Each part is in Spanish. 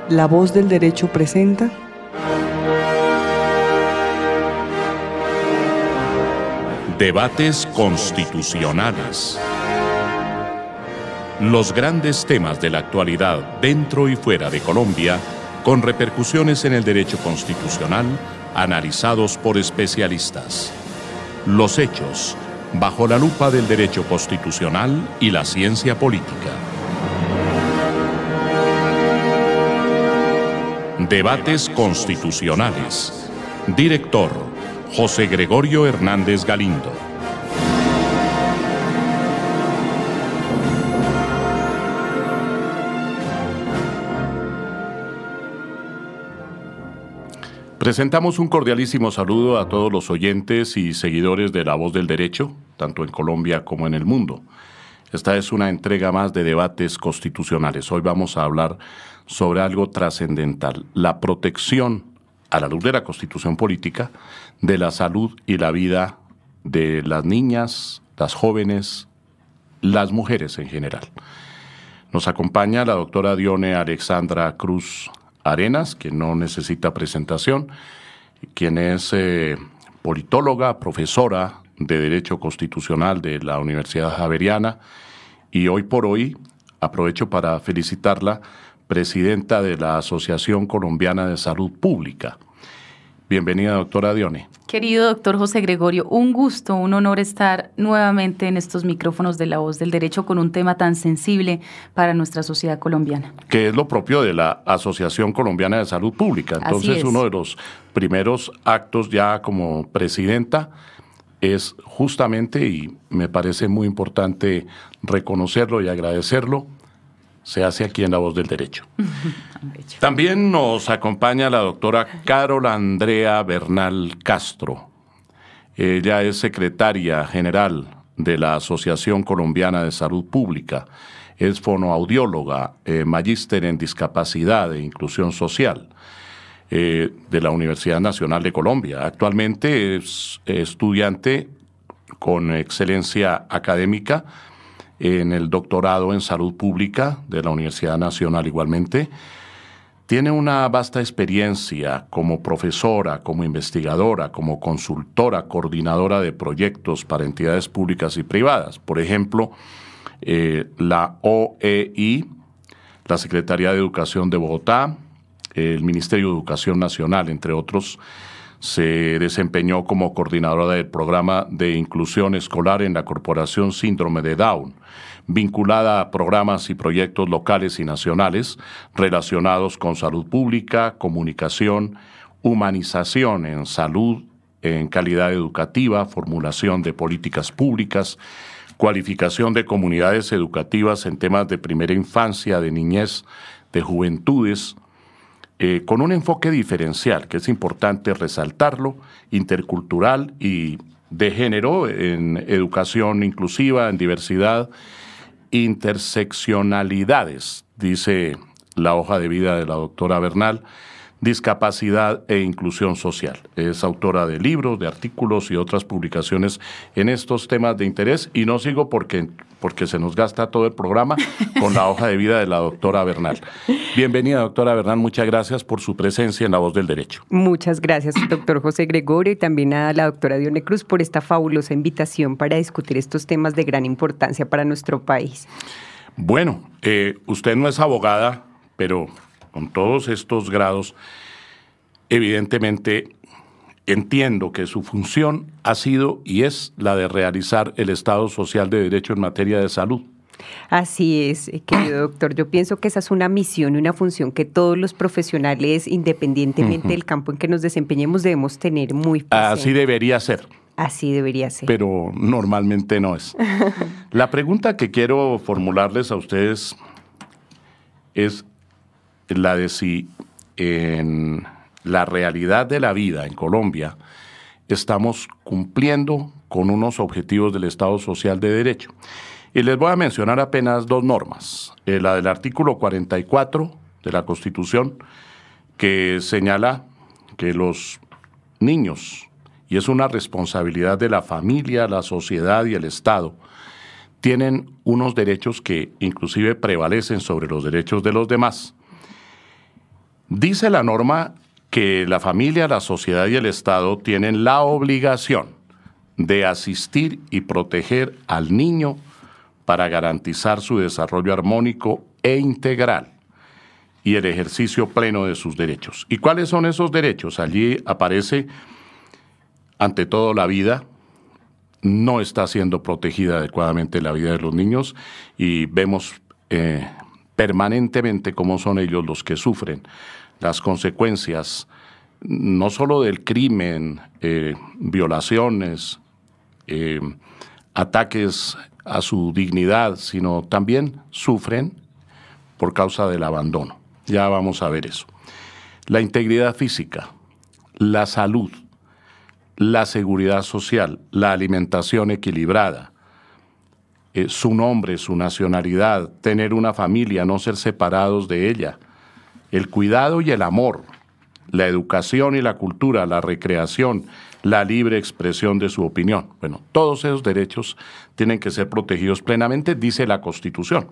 La Voz del Derecho presenta Debates constitucionales. Los grandes temas de la actualidad dentro y fuera de Colombia, con repercusiones en el derecho constitucional, analizados por especialistas. Los hechos, bajo la lupa del derecho constitucional y la ciencia política. Debates constitucionales. Director: José Gregorio Hernández Galindo. Presentamos un cordialísimo saludo a todos los oyentes y seguidores de La Voz del Derecho, tanto en Colombia como en el mundo. Esta es una entrega más de debates constitucionales. Hoy vamos a hablar sobre algo trascendental: la protección, a la luz de la Constitución Política, de la salud y la vida de las niñas, las jóvenes, las mujeres en general. Nos acompaña la doctora Dione Alexandra Cruz Arenas, que no necesita presentación, quien es politóloga, profesora de Derecho Constitucional de la Universidad Javeriana, y hoy por hoy aprovecho para felicitarla, presidenta de la Asociación Colombiana de Salud Pública. Bienvenida, doctora Dione. Querido doctor José Gregorio, un gusto, un honor estar nuevamente en estos micrófonos de La Voz del Derecho con un tema tan sensible para nuestra sociedad colombiana. Que es lo propio de la Asociación Colombiana de Salud Pública. Entonces, uno de los primeros actos ya como presidenta es justamente, y me parece muy importante reconocerlo y agradecerlo, se hace aquí en La Voz del Derecho. También nos acompaña la doctora Carol Andrea Bernal Castro. Ella es secretaria general de la Asociación Colombiana de Salud Pública. Es fonoaudióloga, magíster en discapacidad e inclusión social de la Universidad Nacional de Colombia. Actualmente es estudiante con excelencia académica en el doctorado en Salud Pública de la Universidad Nacional igualmente. Tiene una vasta experiencia como profesora, como investigadora, como consultora, coordinadora de proyectos para entidades públicas y privadas. Por ejemplo, la OEI, la Secretaría de Educación de Bogotá, el Ministerio de Educación Nacional, entre otros. Se desempeñó como coordinadora del programa de inclusión escolar en la Corporación Síndrome de Down, vinculada a programas y proyectos locales y nacionales relacionados con salud pública, comunicación, humanización en salud, en calidad educativa, formulación de políticas públicas, cualificación de comunidades educativas en temas de primera infancia, de niñez, de juventudes, con un enfoque diferencial, que es importante resaltarlo, intercultural y de género, en educación inclusiva, en diversidad, interseccionalidades, dice la hoja de vida de la doctora Bernal, discapacidad e inclusión social. Es autora de libros, de artículos y otras publicaciones en estos temas de interés, y no sigo porque se nos gasta todo el programa con la hoja de vida de la doctora Bernal. Bienvenida, doctora Bernal, muchas gracias por su presencia en La Voz del Derecho. Muchas gracias, doctor José Gregorio, y también a la doctora Dione Cruz por esta fabulosa invitación para discutir estos temas de gran importancia para nuestro país. Bueno, usted no es abogada, pero con todos estos grados, evidentemente entiendo que su función ha sido y es la de realizar el Estado Social de Derecho en materia de salud. Así es, querido doctor. Yo pienso que esa es una misión y una función que todos los profesionales, independientemente del campo en que nos desempeñemos, debemos tener muy presente. Así debería ser. Así debería ser. Pero normalmente no es. La pregunta que quiero formularles a ustedes es la de si en la realidad de la vida en Colombia estamos cumpliendo con unos objetivos del Estado Social de Derecho. Y les voy a mencionar apenas dos normas. La del artículo 44 de la Constitución, que señala que los niños, y es una responsabilidad de la familia, la sociedad y el Estado, tienen unos derechos que inclusive prevalecen sobre los derechos de los demás. Dice la norma que la familia, la sociedad y el Estado tienen la obligación de asistir y proteger al niño para garantizar su desarrollo armónico e integral y el ejercicio pleno de sus derechos. ¿Y cuáles son esos derechos? Allí aparece, ante todo, la vida. No está siendo protegida adecuadamente la vida de los niños y vemos permanentemente cómo son ellos los que sufren las consecuencias no solo del crimen, violaciones, ataques a su dignidad, sino también sufren por causa del abandono. Ya vamos a ver eso. La integridad física, la salud, la seguridad social, la alimentación equilibrada, su nombre, su nacionalidad, tener una familia, no ser separados de ella, el cuidado y el amor, la educación y la cultura, la recreación, la libre expresión de su opinión. Bueno, todos esos derechos tienen que ser protegidos plenamente, dice la Constitución.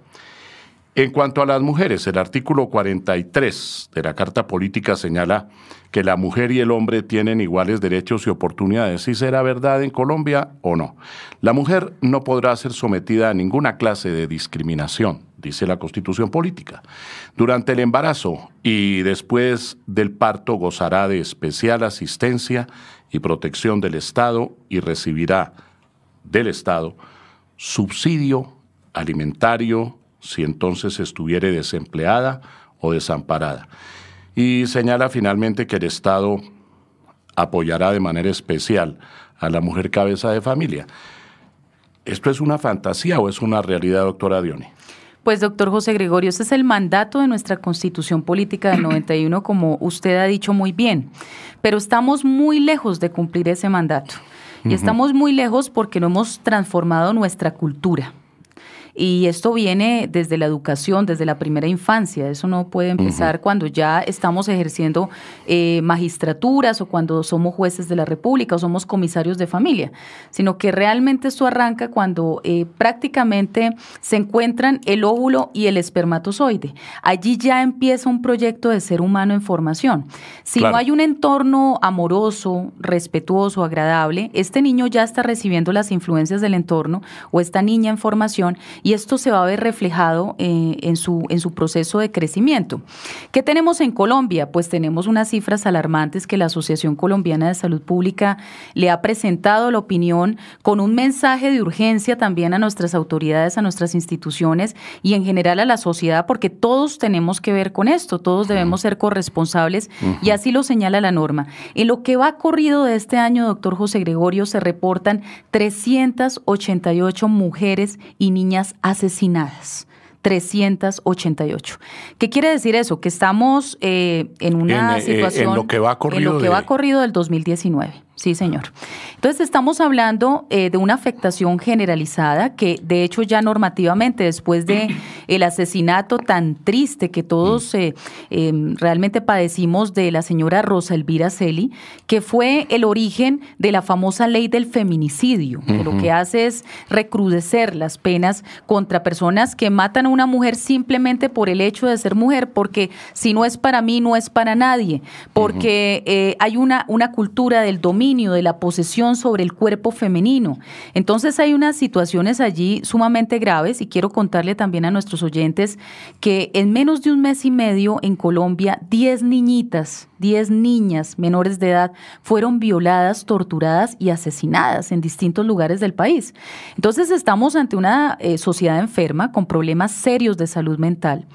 En cuanto a las mujeres, el artículo 43 de la Carta Política señala que la mujer y el hombre tienen iguales derechos y oportunidades. ¿Sí será verdad en Colombia o no? La mujer no podrá ser sometida a ninguna clase de discriminación, dice la Constitución Política. Durante el embarazo y después del parto gozará de especial asistencia y protección del Estado y recibirá del Estado subsidio alimentario si entonces estuviere desempleada o desamparada. Y señala finalmente que el Estado apoyará de manera especial a la mujer cabeza de familia. ¿Esto es una fantasía o es una realidad, doctora Diony? Pues, doctor José Gregorio, ese es el mandato de nuestra Constitución Política del 91, como usted ha dicho muy bien, pero estamos muy lejos de cumplir ese mandato. Y estamos muy lejos porque no hemos transformado nuestra cultura. Y esto viene desde la educación, desde la primera infancia. Eso no puede empezar cuando ya estamos ejerciendo magistraturas o cuando somos jueces de la República o somos comisarios de familia, sino que realmente esto arranca cuando prácticamente se encuentran el óvulo y el espermatozoide. Allí ya empieza un proyecto de ser humano en formación. Si no hay un entorno amoroso, respetuoso, agradable, este niño ya está recibiendo las influencias del entorno o esta niña en formación, y esto se va a ver reflejado en su proceso de crecimiento. ¿Qué tenemos en Colombia? Pues tenemos unas cifras alarmantes que la Asociación Colombiana de Salud Pública le ha presentado a la opinión con un mensaje de urgencia también a nuestras autoridades, a nuestras instituciones y en general a la sociedad, porque todos tenemos que ver con esto, todos debemos ser corresponsables y así lo señala la norma. En lo que va corrido de este año, doctor José Gregorio, se reportan 388 mujeres y niñas asesinadas. 388. ¿Qué quiere decir eso? Que estamos en una situación... En lo que va corrido del 2019. Sí, señor. Entonces, estamos hablando de una afectación generalizada que, de hecho, ya normativamente, después de el asesinato tan triste que todos realmente padecimos de la señora Rosa Elvira Celi, que fue el origen de la famosa ley del feminicidio, que lo que hace es recrudecer las penas contra personas que matan a una mujer simplemente por el hecho de ser mujer, porque si no es para mí, no es para nadie, porque hay una cultura del dominio, de la posesión sobre el cuerpo femenino. Entonces hay unas situaciones allí sumamente graves y quiero contarle también a nuestros oyentes que en menos de un mes y medio en Colombia 10 niñas menores de edad fueron violadas, torturadas y asesinadas en distintos lugares del país. Entonces estamos ante una sociedad enferma con problemas serios de salud mental.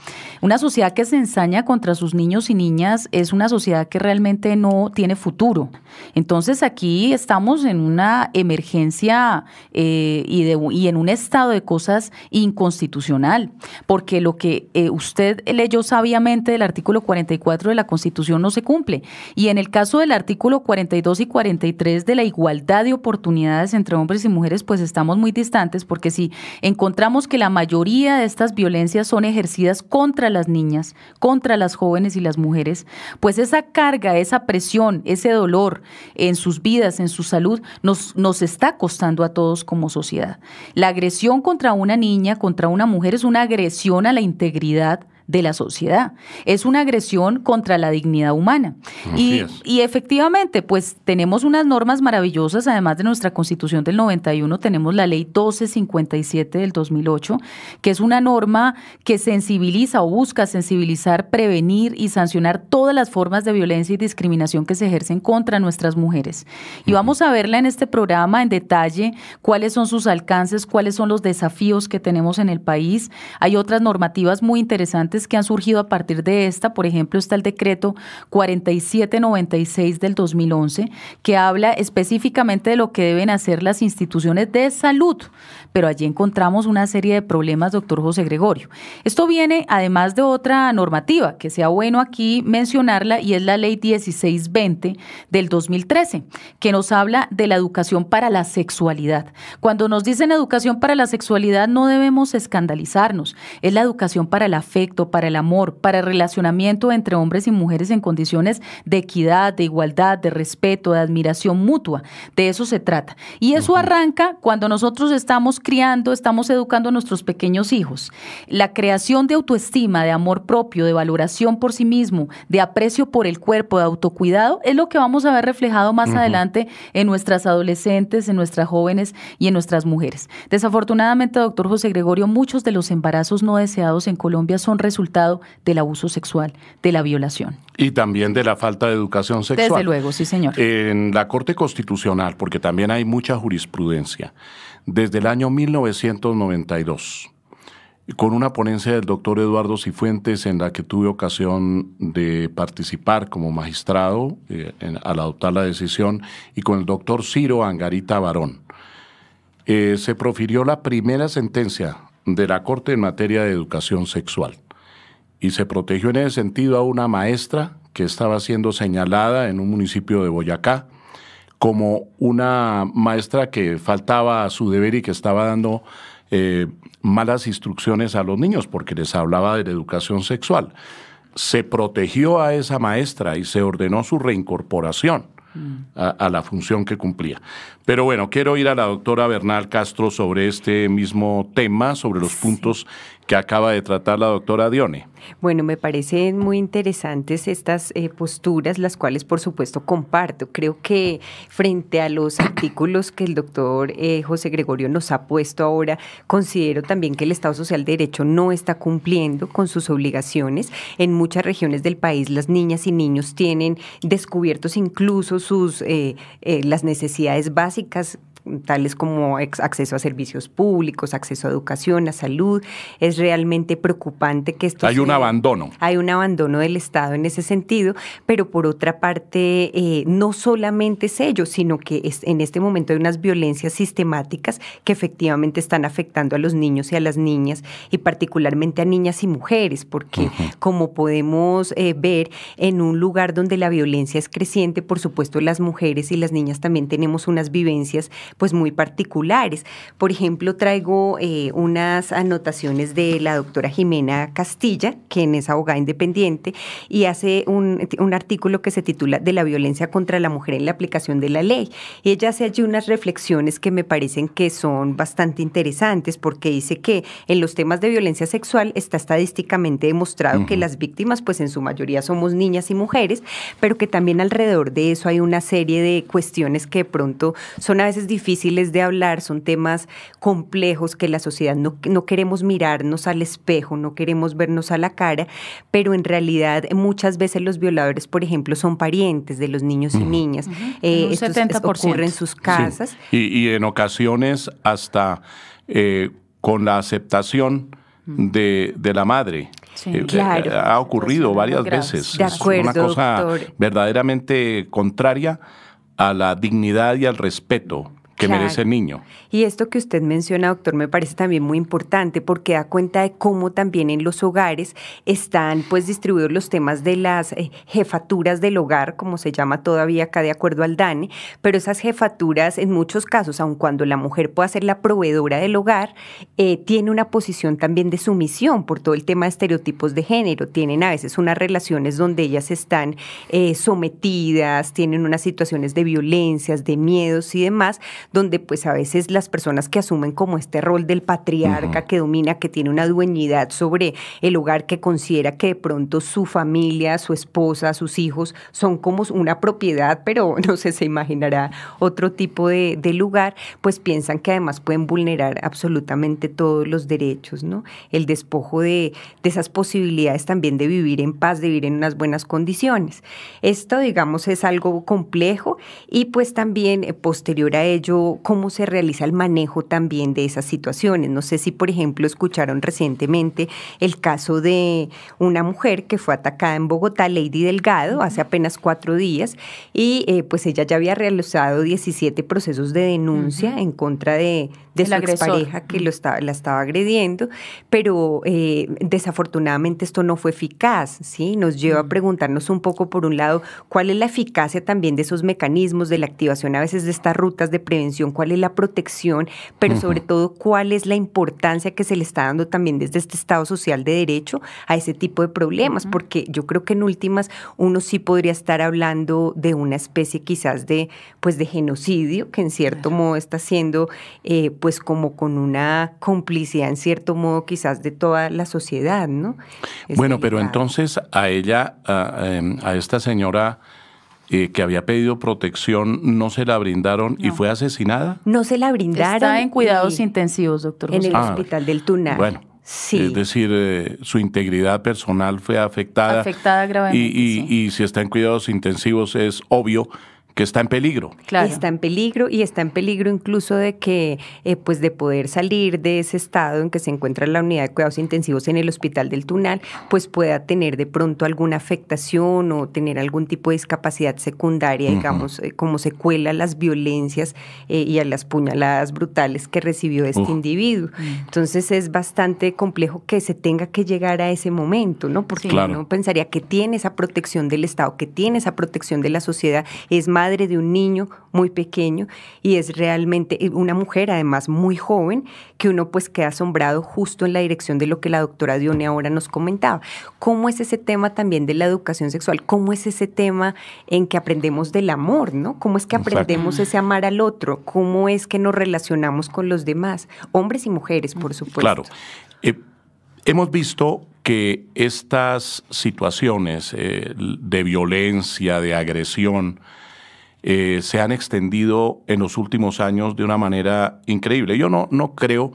Una sociedad que se ensaña contra sus niños y niñas es una sociedad que realmente no tiene futuro. Entonces aquí estamos en una emergencia y en un estado de cosas inconstitucional, porque lo que usted leyó sabiamente del artículo 44 de la Constitución no se cumple. Y en el caso del artículo 42 y 43 de la igualdad de oportunidades entre hombres y mujeres, pues estamos muy distantes, porque si encontramos que la mayoría de estas violencias son ejercidas contra las niñas, contra las jóvenes y las mujeres, pues esa carga, esa presión, ese dolor en sus vidas, en su salud, nos está costando a todos como sociedad. La agresión contra una niña, contra una mujer, es una agresión a la integridad de la sociedad. Es una agresión contra la dignidad humana. Y efectivamente, pues tenemos unas normas maravillosas, además de nuestra Constitución del 91, tenemos la Ley 1257 del 2008, que es una norma que sensibiliza o busca sensibilizar, prevenir y sancionar todas las formas de violencia y discriminación que se ejercen contra nuestras mujeres. Y vamos a verla en este programa en detalle, cuáles son sus alcances, cuáles son los desafíos que tenemos en el país. Hay otras normativas muy interesantes que han surgido a partir de esta. Por ejemplo, está el decreto 4796 del 2011, que habla específicamente de lo que deben hacer las instituciones de salud. Pero allí encontramos una serie de problemas, doctor José Gregorio. Esto viene además de otra normativa, que sea bueno aquí mencionarla, y es la Ley 1620 del 2013, que nos habla de la educación para la sexualidad. Cuando nos dicen educación para la sexualidad, no debemos escandalizarnos. Es la educación para el afecto, para el amor, para el relacionamiento entre hombres y mujeres en condiciones de equidad, de igualdad, de respeto, de admiración mutua. De eso se trata. Y eso arranca cuando nosotros estamos criando, estamos educando a nuestros pequeños hijos. La creación de autoestima, de amor propio, de valoración por sí mismo, de aprecio por el cuerpo, de autocuidado, es lo que vamos a ver reflejado más adelante en nuestras adolescentes, en nuestras jóvenes y en nuestras mujeres. Desafortunadamente, doctor José Gregorio, muchos de los embarazos no deseados en Colombia son resultado del abuso sexual, de la violación. Y también de la falta de educación sexual. Desde luego, sí, señor. En la Corte Constitucional, porque también hay mucha jurisprudencia, desde el año 1992, con una ponencia del doctor Eduardo Cifuentes en la que tuve ocasión de participar como magistrado al adoptar la decisión, y con el doctor Ciro Angarita Barón, se profirió la primera sentencia de la Corte en materia de educación sexual. Y se protegió en ese sentido a una maestra que estaba siendo señalada en un municipio de Boyacá como una maestra que faltaba a su deber y que estaba dando malas instrucciones a los niños porque les hablaba de la educación sexual. Se protegió a esa maestra y se ordenó su reincorporación a la función que cumplía. Pero bueno, quiero ir a la doctora Bernal Castro sobre este mismo tema, sobre los puntos que acaba de tratar la doctora Dione. Bueno, me parecen muy interesantes estas posturas, las cuales por supuesto comparto. Creo que frente a los artículos que el doctor José Gregorio nos ha puesto ahora, considero también que el Estado Social de Derecho no está cumpliendo con sus obligaciones. En muchas regiones del país las niñas y niños tienen descubiertos incluso las necesidades básicas, tales como acceso a servicios públicos, acceso a educación, a salud. Es realmente preocupante que esto Hay un abandono. Hay un abandono del Estado en ese sentido, pero por otra parte, no solamente es ello, sino que en este momento hay unas violencias sistemáticas que efectivamente están afectando a los niños y a las niñas, y particularmente a niñas y mujeres, porque como podemos ver, en un lugar donde la violencia es creciente, por supuesto las mujeres y las niñas también tenemos unas vivencias pues muy particulares. Por ejemplo, traigo unas anotaciones de la doctora Jimena Castilla, quien es abogada independiente, y hace un artículo que se titula "De la violencia contra la mujer en la aplicación de la ley". Y ella hace allí unas reflexiones que me parecen que son bastante interesantes, porque dice que en los temas de violencia sexual está estadísticamente demostrado que las víctimas, pues en su mayoría somos niñas y mujeres, pero que también alrededor de eso hay una serie de cuestiones que de pronto son a veces difíciles de hablar, son temas complejos que la sociedad no queremos mirarnos al espejo, no queremos vernos a la cara, pero en realidad muchas veces los violadores, por ejemplo, son parientes de los niños y niñas. Esto ocurre en sus casas. Sí. Y en ocasiones hasta con la aceptación de la madre. Sí, claro. Ha ocurrido varias veces. De acuerdo, es una cosa doctor, verdaderamente contraria a la dignidad y al respeto que merece el niño. Y esto que usted menciona, doctor, me parece también muy importante, porque da cuenta de cómo también en los hogares están pues distribuidos los temas de las jefaturas del hogar, como se llama todavía acá de acuerdo al DANE, pero esas jefaturas en muchos casos, aun cuando la mujer pueda ser la proveedora del hogar, tiene una posición también de sumisión por todo el tema de estereotipos de género. Tienen a veces unas relaciones donde ellas están sometidas, tienen unas situaciones de violencias, de miedos y demás, donde pues a veces las personas que asumen como este rol del patriarca que domina, que tiene una dueñidad sobre el hogar, que considera que de pronto su familia, su esposa, sus hijos son como una propiedad, pero no sé, se imaginará otro tipo de lugar, pues piensan que además pueden vulnerar absolutamente todos los derechos, ¿no? El despojo de esas posibilidades también de vivir en paz, de vivir en unas buenas condiciones. Esto, digamos, es algo complejo y pues también posterior a ello, cómo se realiza el manejo también de esas situaciones. No sé si, por ejemplo, escucharon recientemente el caso de una mujer que fue atacada en Bogotá, Lady Delgado, hace apenas 4 días, y pues ella ya había realizado 17 procesos de denuncia en contra de su expareja que la estaba agrediendo, pero desafortunadamente esto no fue eficaz, ¿sí? Nos lleva a preguntarnos un poco, por un lado, cuál es la eficacia también de esos mecanismos, de la activación a veces de estas rutas de prevención, cuál es la protección, pero sobre todo cuál es la importancia que se le está dando también desde este Estado social de derecho a ese tipo de problemas, porque yo creo que en últimas uno sí podría estar hablando de una especie quizás de genocidio, que en cierto modo está siendo pues como con una complicidad en cierto modo quizás de toda la sociedad, ¿no? Bueno, pero entonces a ella, a esta señora que había pedido protección, ¿no se la brindaron y fue asesinada? No se la brindaron. Está en cuidados intensivos, doctor José. En el hospital del Tunal. Bueno. Sí. Es decir, su integridad personal fue afectada. Afectada gravemente. Y si está en cuidados intensivos es obvio que está en peligro. Claro. Está en peligro y está en peligro incluso de que, pues de poder salir de ese estado en que se encuentra la unidad de cuidados intensivos en el Hospital del Tunal, pues pueda tener de pronto alguna afectación o tener algún tipo de discapacidad secundaria, digamos, como secuela a las violencias y a las puñaladas brutales que recibió este individuo. Entonces es bastante complejo que se tenga que llegar a ese momento, ¿no? Porque uno pensaría que tiene esa protección del Estado, que tiene esa protección de la sociedad, es madre de un niño muy pequeño y es realmente una mujer además muy joven, que uno pues queda asombrado justo en la dirección de lo que la doctora Dione ahora nos comentaba. ¿Cómo es ese tema también de la educación sexual? ¿Cómo es ese tema en que aprendemos del amor, ¿no? ¿Cómo es que aprendemos ese amar al otro? ¿Cómo es que nos relacionamos con los demás? Hombres y mujeres, por supuesto. Claro. Hemos visto que estas situaciones de violencia, de agresión, se han extendido en los últimos años de una manera increíble. Yo no creo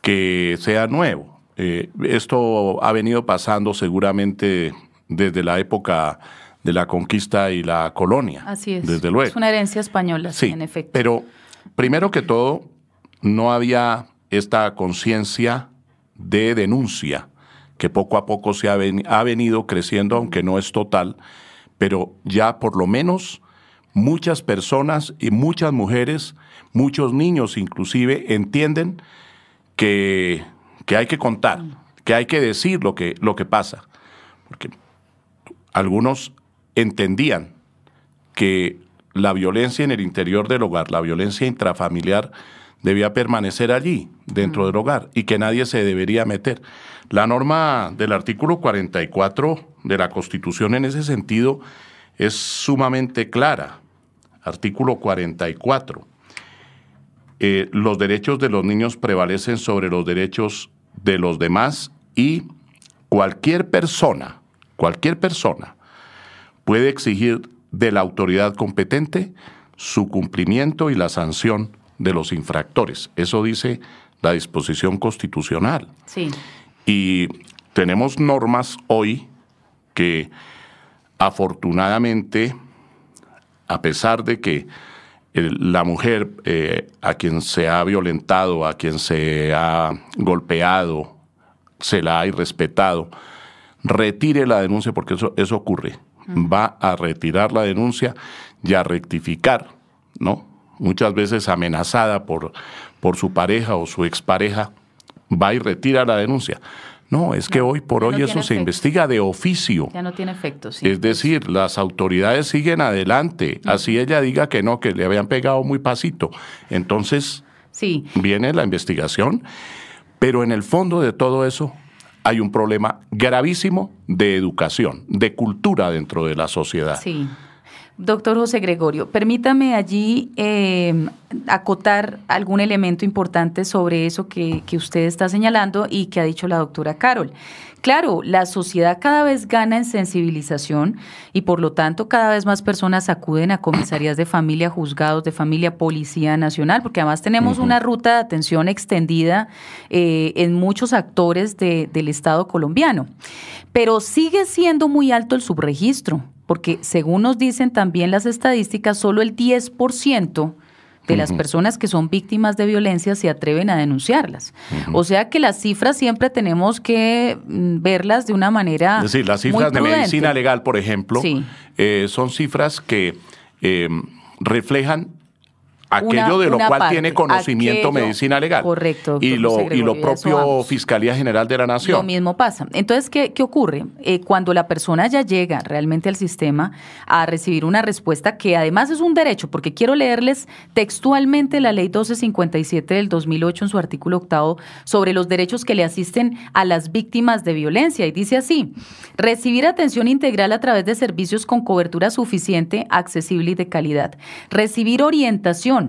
que sea nuevo. Esto ha venido pasando seguramente desde la época de la conquista y la colonia. Así es. Desde luego. Es una herencia española, sí, en efecto. Pero primero que todo, no había esta conciencia de denuncia que poco a poco ha venido creciendo, aunque no es total, pero ya por lo menos muchas personas y muchas mujeres, muchos niños inclusive, entienden que hay que contar, que hay que decir lo que pasa. Porque algunos entendían que la violencia en el interior del hogar, la violencia intrafamiliar, debía permanecer allí, dentro del hogar, y que nadie se debería meter. La norma del artículo 44 de la Constitución en ese sentido es sumamente clara. Artículo 44. Los derechos de los niños prevalecen sobre los derechos de los demás y cualquier persona puede exigir de la autoridad competente su cumplimiento y la sanción de los infractores. Eso dice la disposición constitucional. Sí. Y tenemos normas hoy que afortunadamente, a pesar de que la mujer a quien se ha violentado, a quien se ha golpeado, se la ha irrespetado, retire la denuncia, porque eso ocurre. Va a retirar la denuncia y a rectificar, ¿no? Muchas veces amenazada por su pareja o su expareja, va y retira la denuncia. No, es que hoy por hoy eso se investiga de oficio. Ya no tiene efecto, sí. Es decir, las autoridades siguen adelante. Así ella diga que no, que le habían pegado muy pasito. Entonces, sí, viene la investigación, pero en el fondo de todo eso hay un problema gravísimo de educación, de cultura dentro de la sociedad. Sí. Doctor José Gregorio, permítame allí acotar algún elemento importante sobre eso que usted está señalando y que ha dicho la doctora Carol. Claro, la sociedad cada vez gana en sensibilización y por lo tanto cada vez más personas acuden a comisarías de familia, juzgados de familia, Policía Nacional, porque además tenemos una ruta de atención extendida en muchos actores del Estado colombiano. Pero sigue siendo muy alto el subregistro, porque según nos dicen también las estadísticas, solo el 10% de las personas que son víctimas de violencia se atreven a denunciarlas. O sea que las cifras siempre tenemos que verlas de una manera muy prudente. Es decir, las cifras de medicina legal, por ejemplo, sí, son cifras que reflejan aquello de lo cual parte, tiene conocimiento medicina legal. Correcto. Y lo propio Fiscalía General de la Nación. Lo mismo pasa. Entonces, ¿qué ocurre? Cuando la persona ya llega realmente al sistema a recibir una respuesta, que además es un derecho, porque quiero leerles textualmente la Ley 1257 del 2008 en su artículo 8 sobre los derechos que le asisten a las víctimas de violencia. Y dice así: recibir atención integral a través de servicios con cobertura suficiente, accesible y de calidad. Recibir orientación,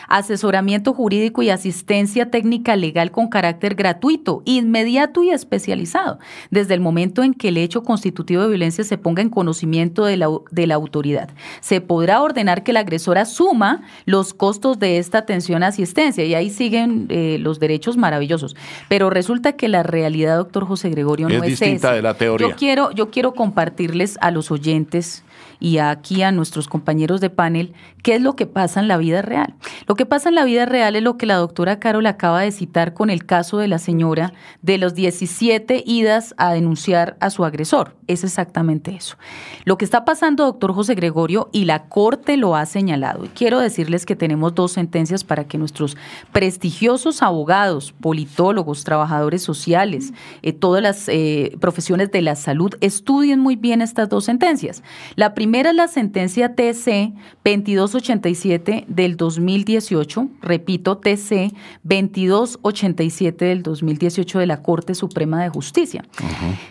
asesoramiento jurídico y asistencia técnica legal con carácter gratuito, inmediato y especializado, desde el momento en que el hecho constitutivo de violencia se ponga en conocimiento de la autoridad. Se podrá ordenar que el agresor asuma los costos de esta atención asistencia, y ahí siguen los derechos maravillosos. Pero resulta que la realidad, doctor José Gregorio, no es distinta esa. De la teoría. Yo quiero compartirles a los oyentes y aquí a nuestros compañeros de panel qué es lo que pasa en la vida real. Lo que pasa en la vida real es lo que la doctora Carol acaba de citar con el caso de la señora de los 17 idas a denunciar a su agresor. Es exactamente eso. Lo que está pasando, doctor José Gregorio, y la Corte lo ha señalado. Y quiero decirles que tenemos 2 sentencias para que nuestros prestigiosos abogados, politólogos, trabajadores sociales, todas las profesiones de la salud estudien muy bien estas 2 sentencias. La primera es la sentencia TC 2287 del 2018, repito, TC 2287 del 2018 de la Corte Suprema de Justicia.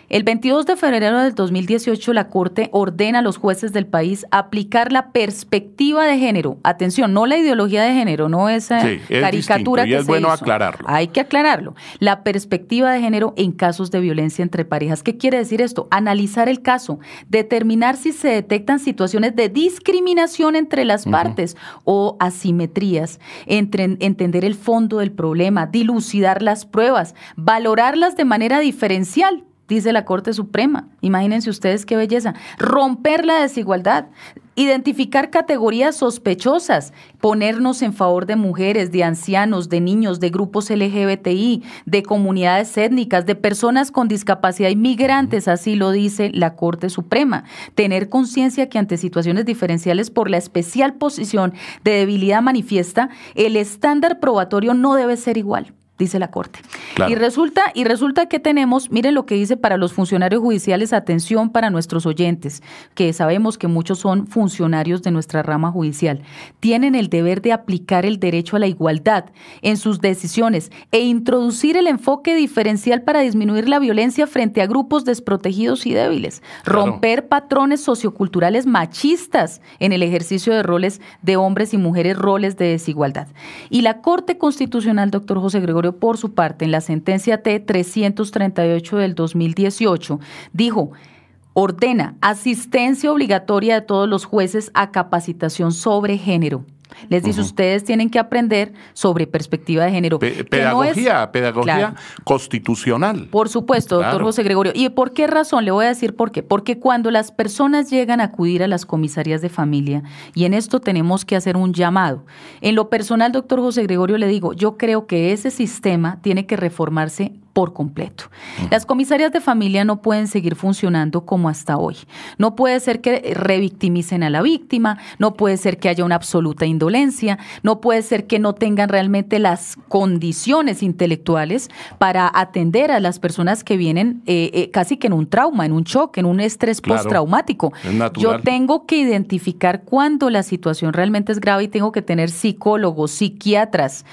El 22 de febrero del 2018, la Corte ordena a los jueces del país aplicar la perspectiva de género. Atención, no la ideología de género, no esa caricatura que se hizo. Y es bueno aclararlo. Hay que aclararlo. La perspectiva de género en casos de violencia entre parejas. ¿Qué quiere decir esto? Analizar el caso, determinar si se detectan situaciones de discriminación entre las partes o asimetrías, entender el fondo del problema, dilucidar las pruebas, valorarlas de manera diferencial, dice la Corte Suprema. Imagínense ustedes qué belleza. Romper la desigualdad, identificar categorías sospechosas, ponernos en favor de mujeres, de ancianos, de niños, de grupos LGBTI, de comunidades étnicas, de personas con discapacidad y migrantes, así lo dice la Corte Suprema. Tener conciencia que ante situaciones diferenciales por la especial posición de debilidad manifiesta, el estándar probatorio no debe ser igual, dice la Corte. Claro. Y resulta que tenemos, miren lo que dice para los funcionarios judiciales, atención para nuestros oyentes, que sabemos que muchos son funcionarios de nuestra rama judicial, tienen el deber de aplicar el derecho a la igualdad en sus decisiones e introducir el enfoque diferencial para disminuir la violencia frente a grupos desprotegidos y débiles, claro, romper patrones socioculturales machistas en el ejercicio de roles de hombres y mujeres, roles de desigualdad. Y la Corte Constitucional, doctor José Gregorio, por su parte, en la sentencia T-338 del 2018, dijo: ordena asistencia obligatoria de todos los jueces a capacitación sobre género. Les dice, ustedes tienen que aprender sobre perspectiva de género. Pedagogía claro, constitucional. Por supuesto, doctor claro. José Gregorio. ¿Y por qué razón? Le voy a decir por qué. Porque cuando las personas llegan a acudir a las comisarías de familia, y en esto tenemos que hacer un llamado. En lo personal, doctor José Gregorio, le digo, yo creo que ese sistema tiene que reformarse por completo. Las comisarías de familia no pueden seguir funcionando como hasta hoy. No puede ser que revictimicen a la víctima, no puede ser que haya una absoluta indolencia, no puede ser que no tengan realmente las condiciones intelectuales para atender a las personas que vienen casi que en un trauma, en un shock, en un estrés claro, postraumático. Yo tengo que identificar cuándo la situación realmente es grave y tengo que tener psicólogos, psiquiatras,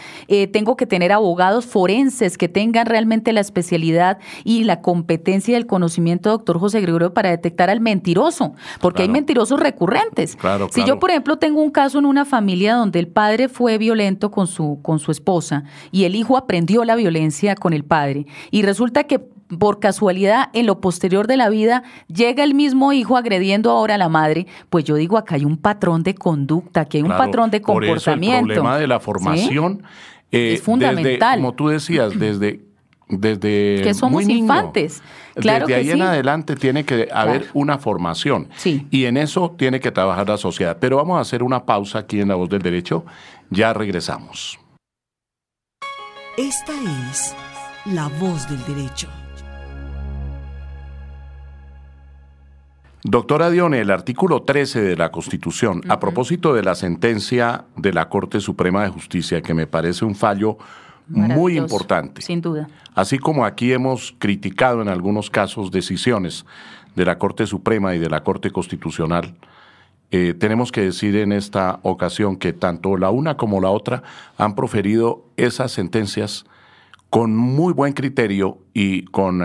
tengo que tener abogados forenses que tengan realmente realmente la especialidad y la competencia del conocimiento, doctor José Gregorio, para detectar al mentiroso, porque hay mentirosos recurrentes. Si yo, por ejemplo, tengo un caso en una familia donde el padre fue violento con su esposa y el hijo aprendió la violencia con el padre, y resulta que por casualidad, en lo posterior de la vida, llega el mismo hijo agrediendo ahora a la madre, pues yo digo, acá hay un patrón de conducta, aquí hay un patrón de comportamiento. Por eso el problema de la formación es fundamental. Como tú decías, desde que somos muy infantes. Claro desde que ahí en adelante tiene que haber una formación. Y en eso tiene que trabajar la sociedad. Pero vamos a hacer una pausa aquí en La Voz del Derecho. Ya regresamos. Esta es La Voz del Derecho. Doctora Dione, el artículo 13 de la Constitución, a propósito de la sentencia de la Corte Suprema de Justicia, que me parece un fallo muy importante. Sin duda. Así como aquí hemos criticado en algunos casos decisiones de la Corte Suprema y de la Corte Constitucional, tenemos que decir en esta ocasión que tanto la una como la otra han proferido esas sentencias con muy buen criterio y con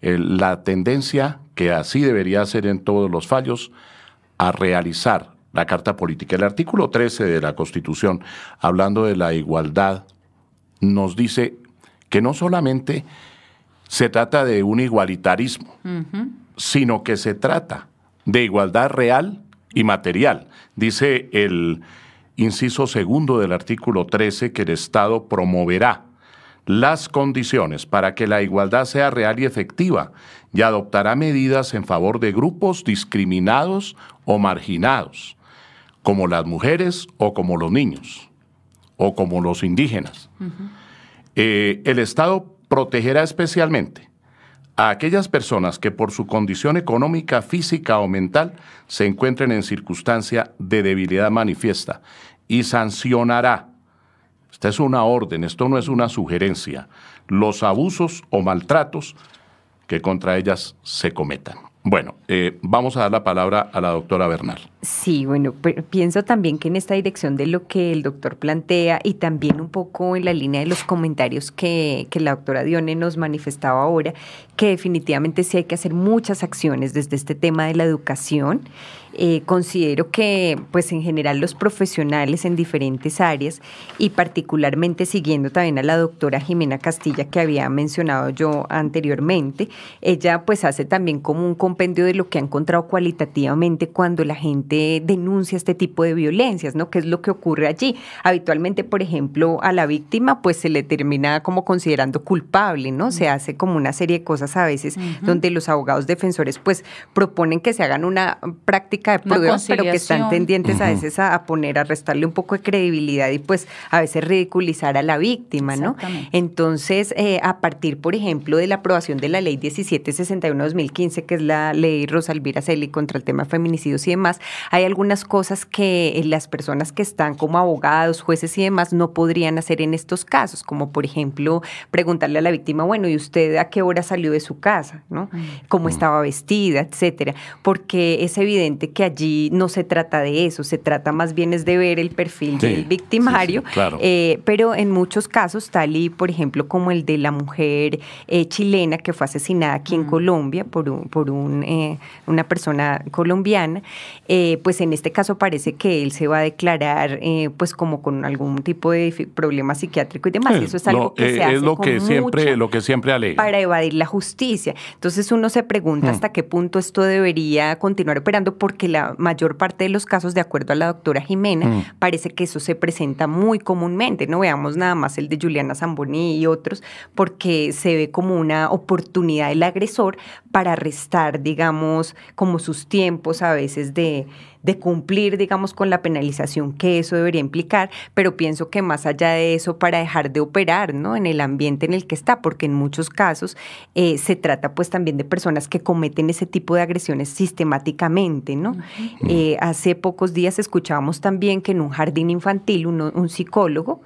la tendencia, que así debería ser en todos los fallos, a realizar la Carta Política. El artículo 13 de la Constitución, hablando de la igualdad, nos dice que no solamente se trata de un igualitarismo, sino que se trata de igualdad real y material. Dice el inciso segundo del artículo 13 que el Estado promoverá las condiciones para que la igualdad sea real y efectiva y adoptará medidas en favor de grupos discriminados o marginados, como las mujeres o como los niños o como los indígenas. El Estado protegerá especialmente a aquellas personas que por su condición económica, física o mental se encuentren en circunstancia de debilidad manifiesta y sancionará, esta es una orden, esto no es una sugerencia, los abusos o maltratos que contra ellas se cometan. Bueno, vamos a dar la palabra a la doctora Bernal. Sí, bueno, pienso también que en esta dirección de lo que el doctor plantea y también un poco en la línea de los comentarios que la doctora Dione nos manifestaba ahora, que definitivamente sí hay que hacer muchas acciones desde este tema de la educación. Considero que, pues en general, los profesionales en diferentes áreas y particularmente siguiendo también a la doctora Jimena Castilla que había mencionado yo anteriormente, ella pues hace también como un compendio de lo que ha encontrado cualitativamente cuando la gente denuncia este tipo de violencias, ¿no? ¿Qué es lo que ocurre allí? Habitualmente, por ejemplo, a la víctima pues se le termina como considerando culpable, ¿no? Se hace como una serie de cosas a veces donde los abogados defensores pues proponen que se hagan una práctica de pruebas, pero que están tendientes a veces a restarle un poco de credibilidad y pues a veces ridiculizar a la víctima, ¿no? Entonces, a partir, por ejemplo, de la aprobación de la ley 1761-2015, que es la ley Rosa Elvira Celi contra el tema de feminicidios y demás, hay algunas cosas que las personas que están como abogados, jueces y demás no podrían hacer en estos casos, como por ejemplo preguntarle a la víctima, bueno, ¿y usted a qué hora salió de su casa? ¿No? ¿Cómo estaba vestida? Etcétera. Porque es evidente que allí no se trata de eso, se trata más bien es de ver el perfil del victimario, claro. Pero en muchos casos, tal y por ejemplo como el de la mujer chilena que fue asesinada aquí en Colombia por una persona colombiana, pues en este caso parece que él se va a declarar pues como con algún tipo de problema psiquiátrico y demás, y eso es algo que se hace lo que siempre alega para evadir la justicia. Entonces uno se pregunta hasta qué punto esto debería continuar operando, porque la mayor parte de los casos, de acuerdo a la doctora Jimena, parece que eso se presenta muy comúnmente, no veamos nada más el de Juliana Zamboni y otros, porque se ve como una oportunidad del agresor para restar, digamos, como sus tiempos a veces de cumplir, digamos, con la penalización que eso debería implicar, pero pienso que más allá de eso, para dejar de operar, ¿no? En el ambiente en el que está, porque en muchos casos se trata pues también de personas que cometen ese tipo de agresiones sistemáticamente, ¿no? Hace pocos días escuchábamos también que en un jardín infantil un psicólogo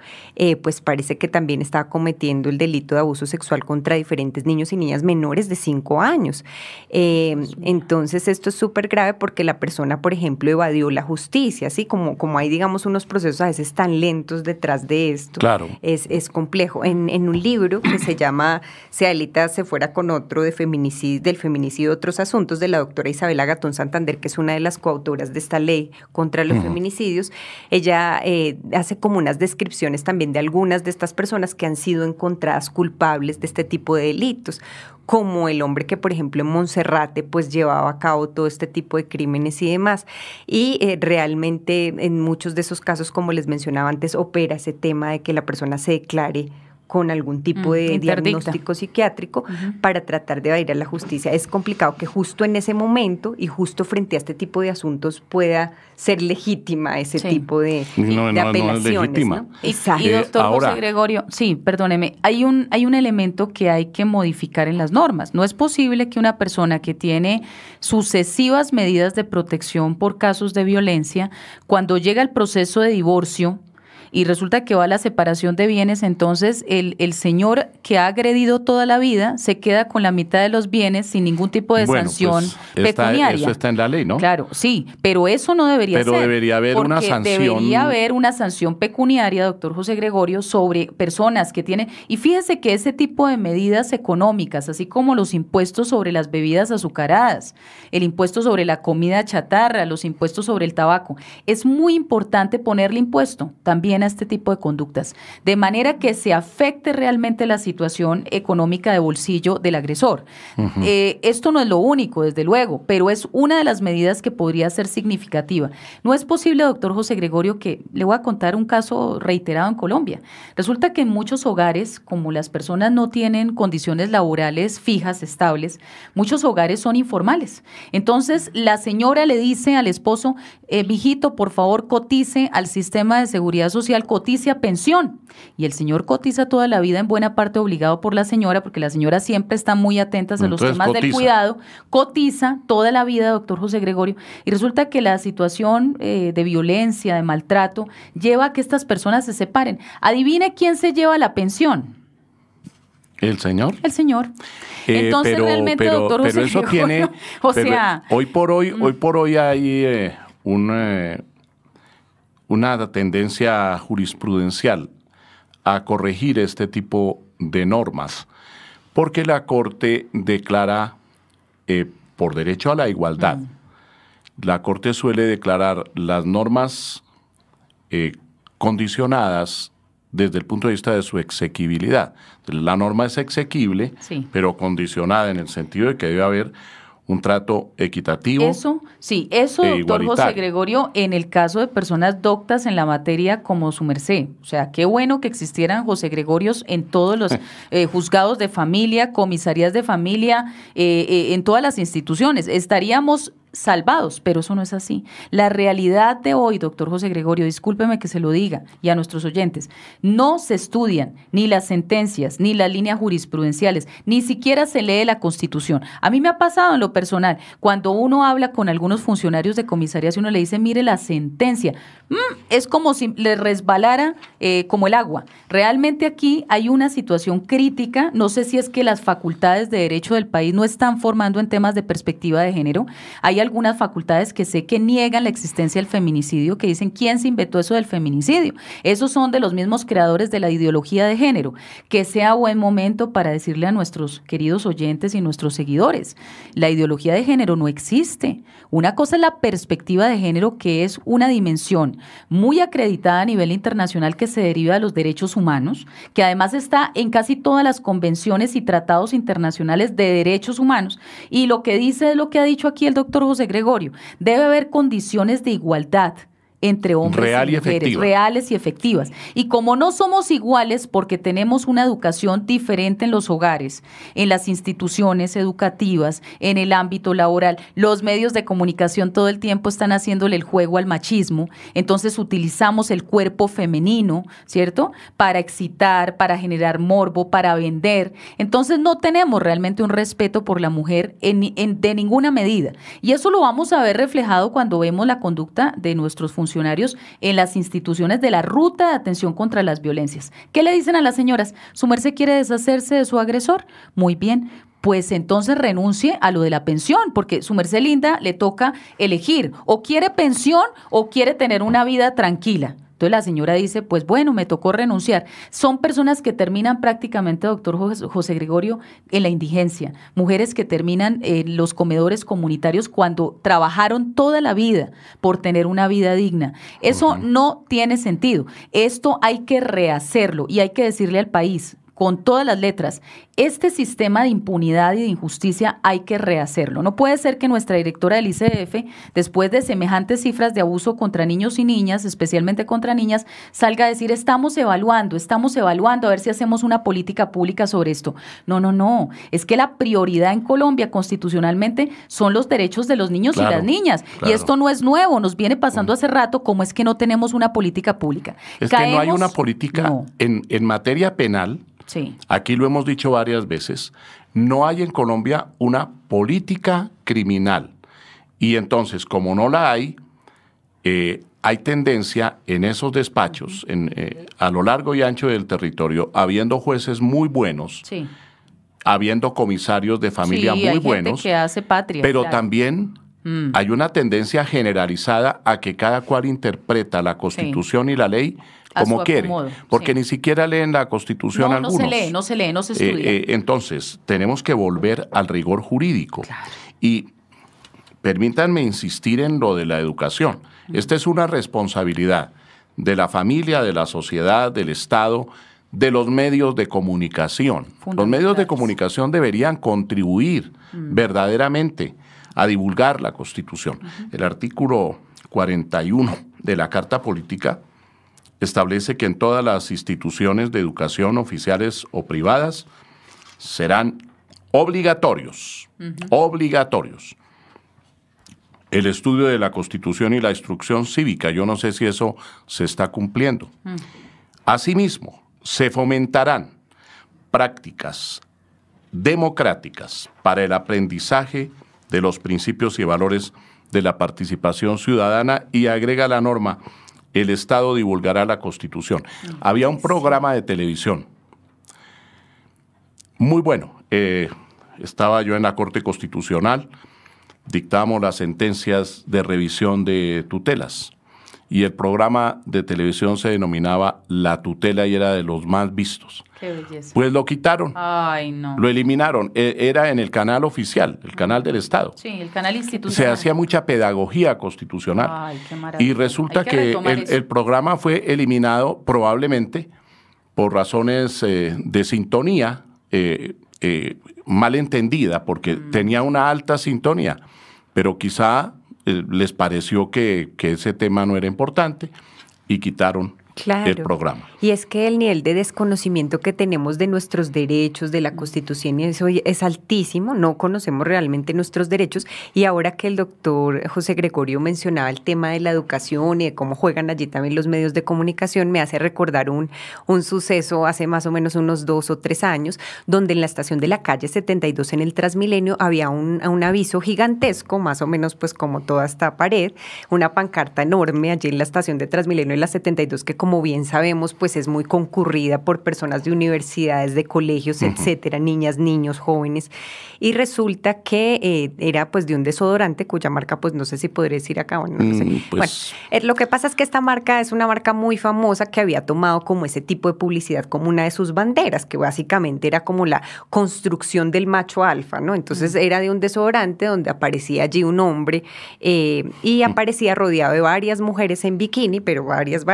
pues parece que también estaba cometiendo el delito de abuso sexual contra diferentes niños y niñas menores de 5 años. Entonces esto es súper grave porque la persona, por ejemplo, ejemplo, evadió la justicia, ¿sí? Como hay, digamos, unos procesos a veces tan lentos detrás de esto. Claro. Es complejo. En un libro que se llama Si Adelita se fuera con otro del feminicidio y otros asuntos, de la doctora Isabela Gatón Santander, que es una de las coautoras de esta ley contra los feminicidios, ella hace como unas descripciones también de algunas de estas personas que han sido encontradas culpables de este tipo de delitos, como el hombre que, por ejemplo, en Monserrate, pues llevaba a cabo todo este tipo de crímenes y demás. Y realmente en muchos de esos casos, como les mencionaba antes, opera ese tema de que la persona se declare con algún tipo de diagnóstico psiquiátrico para tratar de evadir a la justicia. Es complicado que justo en ese momento y justo frente a este tipo de asuntos pueda ser legítima ese tipo de apelaciones. No es legítima. ¿No? Exacto. Y doctor José Gregorio, sí, perdóneme, hay un elemento que hay que modificar en las normas. No es posible que una persona que tiene sucesivas medidas de protección por casos de violencia, cuando llega el proceso de divorcio, y resulta que va a la separación de bienes, entonces el señor que ha agredido toda la vida se queda con la mitad de los bienes sin ningún tipo de sanción pecuniaria. Eso está en la ley, ¿no? Claro, sí, pero eso no debería ser. Pero debería haber una sanción. Debería haber una sanción pecuniaria, doctor José Gregorio, sobre personas que tienen... Y fíjese que ese tipo de medidas económicas, así como los impuestos sobre las bebidas azucaradas, el impuesto sobre la comida chatarra, los impuestos sobre el tabaco, es muy importante ponerle impuesto también a este tipo de conductas, de manera que se afecte realmente la situación económica de bolsillo del agresor. Esto no es lo único, desde luego, pero es una de las medidas que podría ser significativa. No es posible, doctor José Gregorio, que le voy a contar un caso reiterado en Colombia. Resulta que en muchos hogares, como las personas no tienen condiciones laborales fijas, estables, muchos hogares son informales. Entonces, la señora le dice al esposo, mijito, por favor, cotice al sistema de seguridad social, cotice a pensión. Y el señor cotiza toda la vida, en buena parte obligado por la señora, porque la señora siempre está muy atenta a los temas del cuidado, cotiza toda la vida, doctor José Gregorio, y resulta que la situación de violencia, de maltrato, lleva a que estas personas se separen. Adivine quién se lleva la pensión. ¿El señor? El señor. Entonces, realmente, doctor José eso Gregorio, tiene, hoy por hoy hay una tendencia jurisprudencial a corregir este tipo de normas, porque la Corte declara por derecho a la igualdad. La Corte suele declarar las normas condicionadas desde el punto de vista de su exequibilidad. La norma es exequible, pero condicionada en el sentido de que debe haber un trato equitativo. Eso, doctor José Gregorio, en el caso de personas doctas en la materia como su merced. O sea, qué bueno que existieran José Gregorios en todos los juzgados de familia, comisarías de familia, en todas las instituciones. Estaríamos salvados, pero eso no es así. La realidad de hoy, doctor José Gregorio, discúlpeme que se lo diga, y a nuestros oyentes, no se estudian ni las sentencias, ni las líneas jurisprudenciales, ni siquiera se lee la Constitución. A mí me ha pasado en lo personal, cuando uno habla con algunos funcionarios de comisarías y uno le dice, mire la sentencia, es como si le resbalara como el agua. Realmente aquí hay una situación crítica, no sé si es que las facultades de derecho del país no están formando en temas de perspectiva de género. Hay algunas facultades que sé que niegan la existencia del feminicidio, que dicen, ¿quién se inventó eso del feminicidio? Esos son de los mismos creadores de la ideología de género. Que sea buen momento para decirle a nuestros queridos oyentes y nuestros seguidores, la ideología de género no existe. Una cosa es la perspectiva de género, que es una dimensión muy acreditada a nivel internacional que se deriva de los derechos humanos, que además está en casi todas las convenciones y tratados internacionales de derechos humanos. Y lo que dice es lo que ha dicho aquí el doctor José Gregorio. Debe haber condiciones de igualdad entre hombres y mujeres, reales y efectivas. Y como no somos iguales porque tenemos una educación diferente en los hogares, en las instituciones educativas, en el ámbito laboral, los medios de comunicación todo el tiempo están haciéndole el juego al machismo, entonces utilizamos el cuerpo femenino, ¿cierto?, para excitar, para generar morbo, para vender. Entonces no tenemos realmente un respeto por la mujer de ninguna medida. Y eso lo vamos a ver reflejado cuando vemos la conducta de nuestros funcionarios en las instituciones de la ruta de atención contra las violencias. ¿Qué le dicen a las señoras? ¿Su merced quiere deshacerse de su agresor? Muy bien, pues entonces renuncie a lo de la pensión, porque su merced linda le toca elegir, o quiere pensión o quiere tener una vida tranquila. Entonces la señora dice, pues bueno, me tocó renunciar. Son personas que terminan prácticamente, doctor José Gregorio, en la indigencia. Mujeres que terminan en los comedores comunitarios cuando trabajaron toda la vida por tener una vida digna. Eso no tiene sentido. Esto hay que rehacerlo y hay que decirle al país, con todas las letras, este sistema de impunidad y de injusticia hay que rehacerlo. No puede ser que nuestra directora del ICF, después de semejantes cifras de abuso contra niños y niñas, especialmente contra niñas, salga a decir, estamos evaluando a ver si hacemos una política pública sobre esto. No. Es que la prioridad en Colombia constitucionalmente son los derechos de los niños y las niñas. Claro. Y esto no es nuevo, nos viene pasando hace rato. ¿Cómo es que no tenemos una política pública? Es que no hay una política en materia penal. Sí. Aquí lo hemos dicho varias veces, no hay en Colombia una política criminal. Y entonces, como no la hay tendencia en esos despachos, a lo largo y ancho del territorio, habiendo jueces muy buenos, habiendo comisarios de familia muy buenos, gente que hace patria, pero también hay una tendencia generalizada a que cada cual interpreta la Constitución y la ley como quiere, porque ni siquiera leen la Constitución algunos. No se estudia. Entonces, tenemos que volver al rigor jurídico. Claro. Y permítanme insistir en lo de la educación. Esta es una responsabilidad de la familia, de la sociedad, del Estado, de los medios de comunicación. Los medios de comunicación deberían contribuir verdaderamente a divulgar la Constitución. El artículo 41 de la Carta Política establece que en todas las instituciones de educación, oficiales o privadas, serán obligatorios el estudio de la Constitución y la instrucción cívica. Yo no sé si eso se está cumpliendo. Asimismo, se fomentarán prácticas democráticas para el aprendizaje de los principios y valores de la participación ciudadana, y agrega la norma, el Estado divulgará la Constitución. Había un programa de televisión muy bueno. Estaba yo en la Corte Constitucional, dictábamos las sentencias de revisión de tutelas, y el programa de televisión se denominaba La Tutela y era de los más vistos. Qué belleza. Pues lo quitaron. Ay, no. Lo eliminaron. Era en el canal oficial, el canal del Estado. Sí, el canal institucional. Se hacía mucha pedagogía constitucional. Ay, qué maravilla. Y resulta que el programa fue eliminado probablemente por razones de sintonía mal entendida, porque tenía una alta sintonía, pero quizá les pareció que ese tema no era importante y quitaron el programa. Y es que el nivel de desconocimiento que tenemos de nuestros derechos, de la Constitución, y eso es altísimo. No conocemos realmente nuestros derechos. Y ahora que el doctor José Gregorio mencionaba el tema de la educación y de cómo juegan allí también los medios de comunicación, me hace recordar un suceso hace más o menos unos 2 o 3 años, donde en la estación de la calle 72 en el Transmilenio había un aviso gigantesco, más o menos pues como toda esta pared, una pancarta enorme allí en la estación de Transmilenio en la 72, que como bien sabemos pues es muy concurrida por personas de universidades, de colegios, etcétera, niñas, niños, jóvenes, y resulta que era pues de un desodorante cuya marca pues no sé si podré decir acá, bueno, no sé. Pues... Bueno, lo que pasa es que esta marca es una marca muy famosa que había tomado como ese tipo de publicidad como una de sus banderas, que básicamente era como la construcción del macho alfa, ¿no? Entonces era de un desodorante donde aparecía allí un hombre y aparecía rodeado de varias mujeres en bikini, pero varias,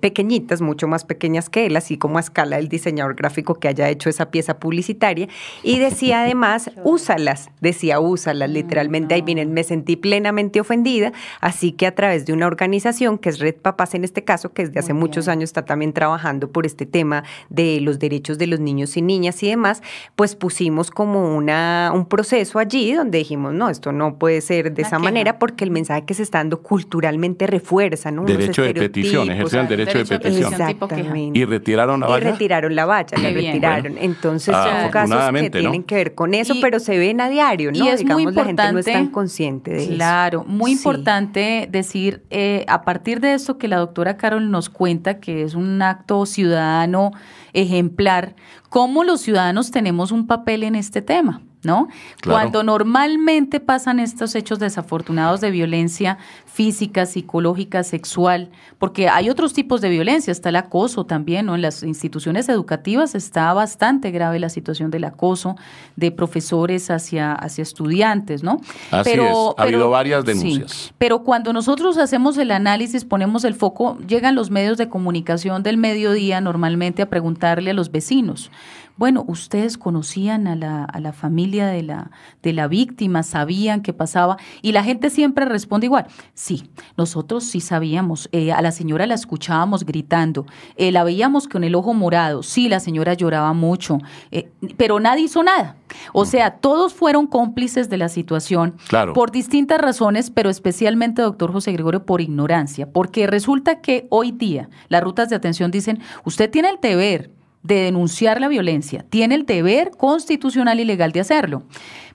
pequeñitas, mucho más pequeñas que él, así como a escala del diseñador gráfico que haya hecho esa pieza publicitaria, y decía además, úsalas, literalmente. Ahí vienen, me sentí plenamente ofendida, así que a través de una organización que es Red Papás en este caso, que desde hace muchos años está también trabajando por este tema de los derechos de los niños y niñas y demás, pues pusimos como un proceso allí donde dijimos, no, esto no puede ser de esa manera, porque el mensaje que se está dando culturalmente refuerza, ¿no? Derecho de petición. ejercen el derecho de petición. Exactamente. Y retiraron la valla. Y retiraron la valla, la retiraron. Bueno, entonces son casos que tienen que ver con eso, pero se ven a diario, ¿no? Y es digamos, muy importante, la gente no es tan consciente de eso. Claro, muy importante decir, a partir de esto que la doctora Carol nos cuenta, que es un acto ciudadano ejemplar, cómo los ciudadanos tenemos un papel en este tema, ¿no? Claro. Cuando normalmente pasan estos hechos desafortunados de violencia física, psicológica, sexual, porque hay otros tipos de violencia, está el acoso también, ¿no? En las instituciones educativas está bastante grave la situación del acoso de profesores hacia estudiantes, ¿no? Así es, ha habido varias denuncias. Sí, pero cuando nosotros hacemos el análisis, ponemos el foco, llegan los medios de comunicación del mediodía normalmente a preguntarle a los vecinos. Bueno, ¿ustedes conocían a la familia de la víctima? ¿Sabían qué pasaba? Y la gente siempre responde igual. Sí, nosotros sí sabíamos. A la señora la escuchábamos gritando. La veíamos con el ojo morado. Sí, la señora lloraba mucho. Pero nadie hizo nada. O sea, todos fueron cómplices de la situación. Claro. Por distintas razones, pero especialmente, doctor José Gregorio, por ignorancia. Porque resulta que hoy día las rutas de atención dicen, usted tiene el deber de denunciar la violencia, tiene el deber constitucional y legal de hacerlo,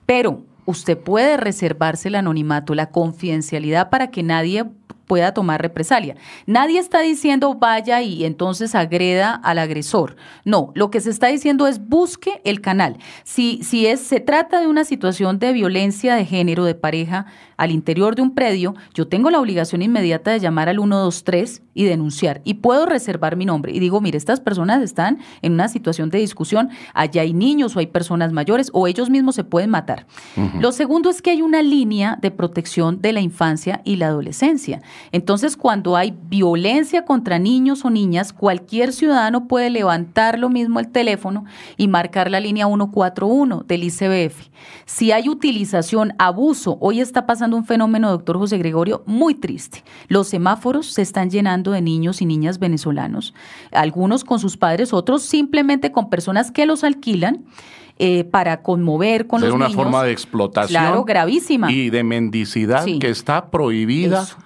pero usted puede reservarse el anonimato, la confidencialidad para que nadie pueda tomar represalia. Nadie está diciendo vaya y entonces agreda al agresor. No, lo que se está diciendo es busque el canal. Si se trata de una situación de violencia de género de pareja al interior de un predio, yo tengo la obligación inmediata de llamar al 123 y denunciar. Y puedo reservar mi nombre. Y digo, mire, estas personas están en una situación de discusión, allá hay niños o hay personas mayores o ellos mismos se pueden matar. Uh-huh. Lo segundo es que hay una línea de protección de la infancia y la adolescencia. Entonces, cuando hay violencia contra niños o niñas, cualquier ciudadano puede levantar lo mismo el teléfono y marcar la línea 141 del ICBF. Si hay utilización, abuso, hoy está pasando un fenómeno, doctor José Gregorio, muy triste. Los semáforos se están llenando de niños y niñas venezolanos, algunos con sus padres, otros simplemente con personas que los alquilan para conmover con los niños. Es una forma de explotación. Claro, gravísima. Y de mendicidad que está prohibida. Eso.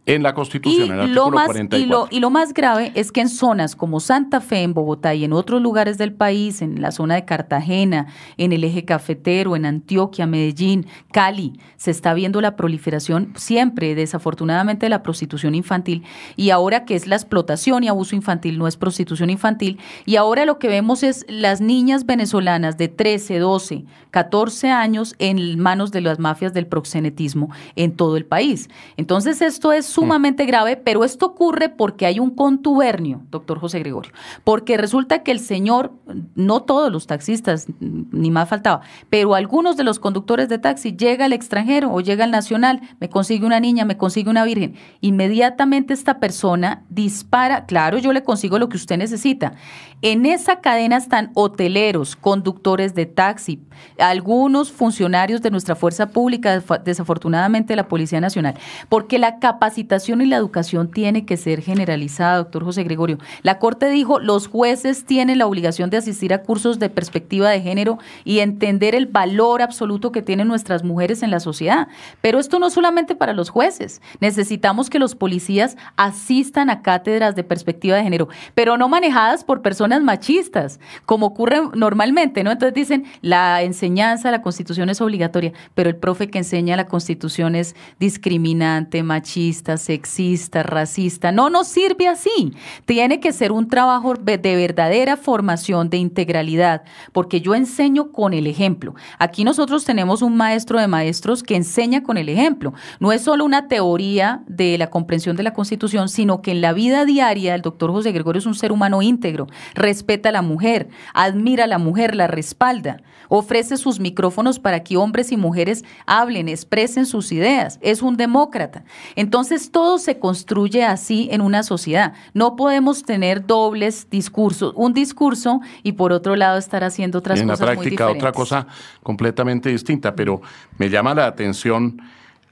En la Constitución, en el artículo 44. Y lo más grave es que en zonas como Santa Fe, en Bogotá y en otros lugares del país, en la zona de Cartagena, en el eje cafetero, en Antioquia, Medellín, Cali, se está viendo la proliferación siempre, desafortunadamente, de la prostitución infantil. Y ahora que es la explotación y abuso infantil, no es prostitución infantil. Y ahora lo que vemos es las niñas venezolanas de 13, 12, 14 años en manos de las mafias del proxenetismo en todo el país. Entonces, esto es sumamente grave, pero esto ocurre porque hay un contubernio, doctor José Gregorio, porque resulta que el señor, no todos los taxistas, ni más faltaba, pero algunos de los conductores de taxi, llega al extranjero o llega al nacional, me consigue una niña, me consigue una virgen, inmediatamente esta persona dispara, claro, yo le consigo lo que usted necesita. En esa cadena están hoteleros, conductores de taxi, algunos funcionarios de nuestra fuerza pública, desafortunadamente la Policía Nacional, porque la capacitación y la educación tiene que ser generalizada, doctor José Gregorio. La Corte dijo, los jueces tienen la obligación de asistir a cursos de perspectiva de género y entender el valor absoluto que tienen nuestras mujeres en la sociedad. Pero esto no solamente para los jueces, necesitamos que los policías asistan a cátedras de perspectiva de género, pero no manejadas por personas machistas, como ocurre normalmente, ¿no? Entonces dicen, la enseñanza, la Constitución es obligatoria, pero el profe que enseña la Constitución es discriminante, machista, sexista, racista. No nos sirve así. Tiene que ser un trabajo de verdadera formación, de integralidad, porque yo enseño con el ejemplo. Aquí nosotros tenemos un maestro de maestros que enseña con el ejemplo. No es solo una teoría de la comprensión de la Constitución, sino que en la vida diaria el doctor José Gregorio es un ser humano íntegro, respeta a la mujer, admira a la mujer, la respalda, ofrece sus micrófonos para que hombres y mujeres hablen, expresen sus ideas, es un demócrata. Entonces todo se construye así en una sociedad. No podemos tener dobles discursos, un discurso y por otro lado estar haciendo otras cosas muy diferentes. En la práctica otra cosa completamente distinta, pero me llama la atención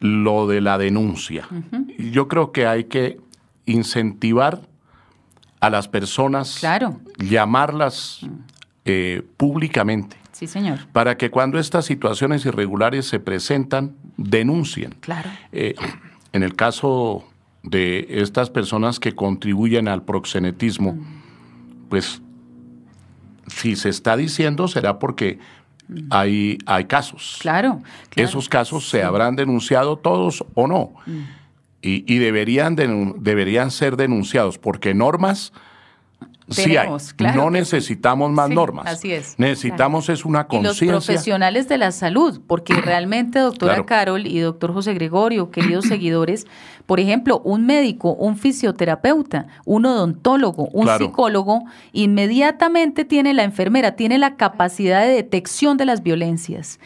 lo de la denuncia. Uh-huh. Yo creo que hay que incentivar a las personas, claro, llamarlas públicamente. Sí, señor. Para que cuando estas situaciones irregulares se presentan, denuncien. Claro. En el caso de estas personas que contribuyen al proxenetismo, pues si se está diciendo será porque hay casos. Claro. Esos casos se habrán denunciado todos o no. Y deberían ser denunciados porque normas tenemos, sí hay. Claro, no necesitamos más normas. Así es. Necesitamos es una conciencia. Y los profesionales de la salud, porque realmente, doctora Carol y doctor José Gregorio, queridos seguidores, por ejemplo, un médico, un fisioterapeuta, un odontólogo, un psicólogo, inmediatamente tiene la enfermera, tiene la capacidad de detección de las violencias.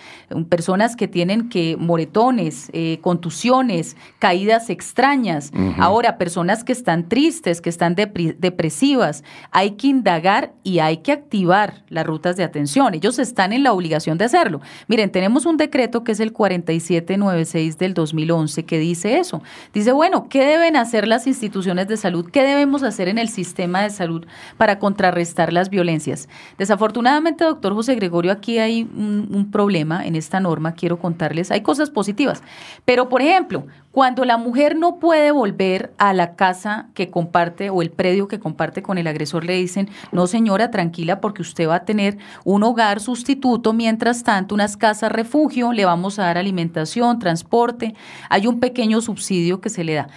Personas que tienen moretones, contusiones, caídas extrañas. Ahora, personas que están tristes, que están depresivas. Hay que indagar y hay que activar las rutas de atención. Ellos están en la obligación de hacerlo. Miren, tenemos un decreto que es el 4796 del 2011 que dice eso. Dice, bueno, ¿qué deben hacer las instituciones de salud? ¿Qué debemos hacer en el sistema de salud para contrarrestar las violencias? Desafortunadamente, doctor José Gregorio, aquí hay un problema en esta norma, quiero contarles. Hay cosas positivas, pero por ejemplo, cuando la mujer no puede volver a la casa que comparte o el predio que comparte con el agresor, le dicen, no señora, tranquila, porque usted va a tener un hogar sustituto, mientras tanto, unas casas refugio, le vamos a dar alimentación, transporte, hay un pequeño subsidio que se le da.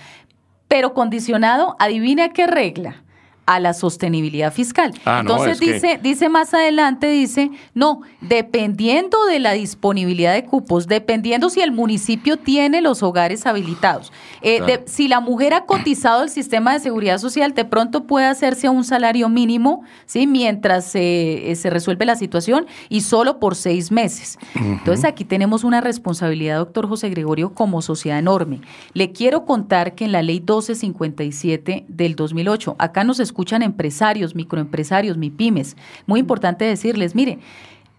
Pero condicionado, adivina qué regla, a la sostenibilidad fiscal. Entonces dice más adelante, no, dependiendo de la disponibilidad de cupos, dependiendo si el municipio tiene los hogares habilitados, si la mujer ha cotizado el sistema de seguridad social, de pronto puede hacerse a un salario mínimo, ¿sí? Mientras se resuelve la situación y solo por 6 meses. Entonces aquí tenemos una responsabilidad, doctor José Gregorio, como sociedad enorme. Le quiero contar que en la ley 1257 del 2008, acá nos escuchan empresarios, microempresarios, MIPYMES. Muy importante decirles, mire,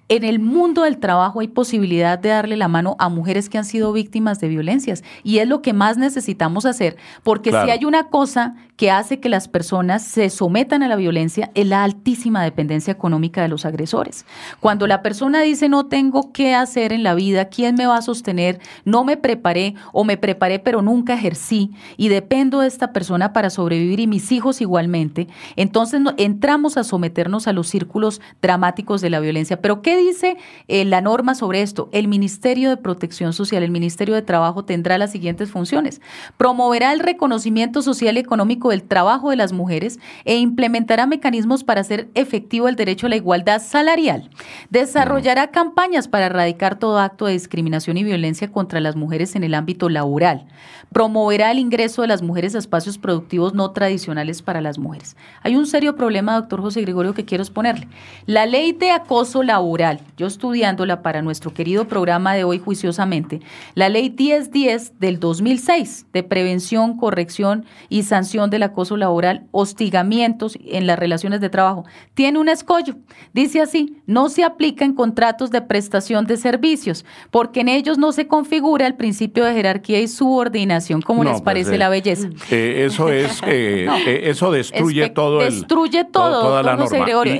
en el mundo del trabajo hay posibilidad de darle la mano a mujeres que han sido víctimas de violencias y es lo que más necesitamos hacer, porque si hay una cosa que hace que las personas se sometan a la violencia es la altísima dependencia económica de los agresores. Cuando la persona dice no tengo qué hacer en la vida, ¿quién me va a sostener? No me preparé o me preparé pero nunca ejercí y dependo de esta persona para sobrevivir y mis hijos igualmente, entonces entramos a someternos a los círculos dramáticos de la violencia. Pero ¿qué dice la norma sobre esto? El Ministerio de Protección Social, el Ministerio de Trabajo tendrá las siguientes funciones. Promoverá el reconocimiento social y económico del trabajo de las mujeres e implementará mecanismos para hacer efectivo el derecho a la igualdad salarial. Desarrollará campañas para erradicar todo acto de discriminación y violencia contra las mujeres en el ámbito laboral. Promoverá el ingreso de las mujeres a espacios productivos no tradicionales para las mujeres. Hay un serio problema, doctor José Gregorio, que quiero exponerle. La ley de acoso laboral, yo estudiándola para nuestro querido programa de hoy juiciosamente, la ley 1010 del 2006 de prevención, corrección y sanción del acoso laboral, hostigamientos en las relaciones de trabajo, tiene un escollo. Dice así, no se aplica en contratos de prestación de servicios, porque en ellos no se configura el principio de jerarquía y subordinación, como les parece la belleza. Eso destruye todo toda la norma. Gregorio,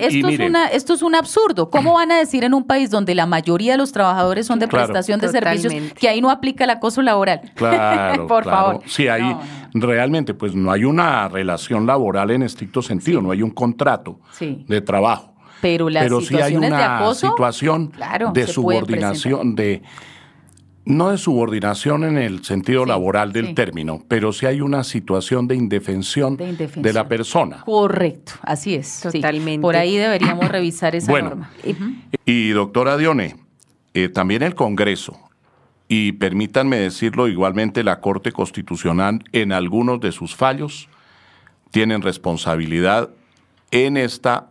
esto es un absurdo. ¿Cómo van a decir en un país donde la mayoría de los trabajadores son de prestación de servicios que ahí no aplica el acoso laboral? Claro, por favor. Sí, ahí realmente pues no hay una relación laboral en estricto sentido, no hay un contrato de trabajo. Pero sí hay una de acoso, situación de subordinación, no de subordinación en el sentido laboral del término, pero sí hay una situación de indefensión de la persona. Correcto, así es. Totalmente. Por ahí deberíamos revisar esa norma. Y doctora Dione, también el Congreso, y permítanme decirlo igualmente, la Corte Constitucional en algunos de sus fallos tienen responsabilidad en esta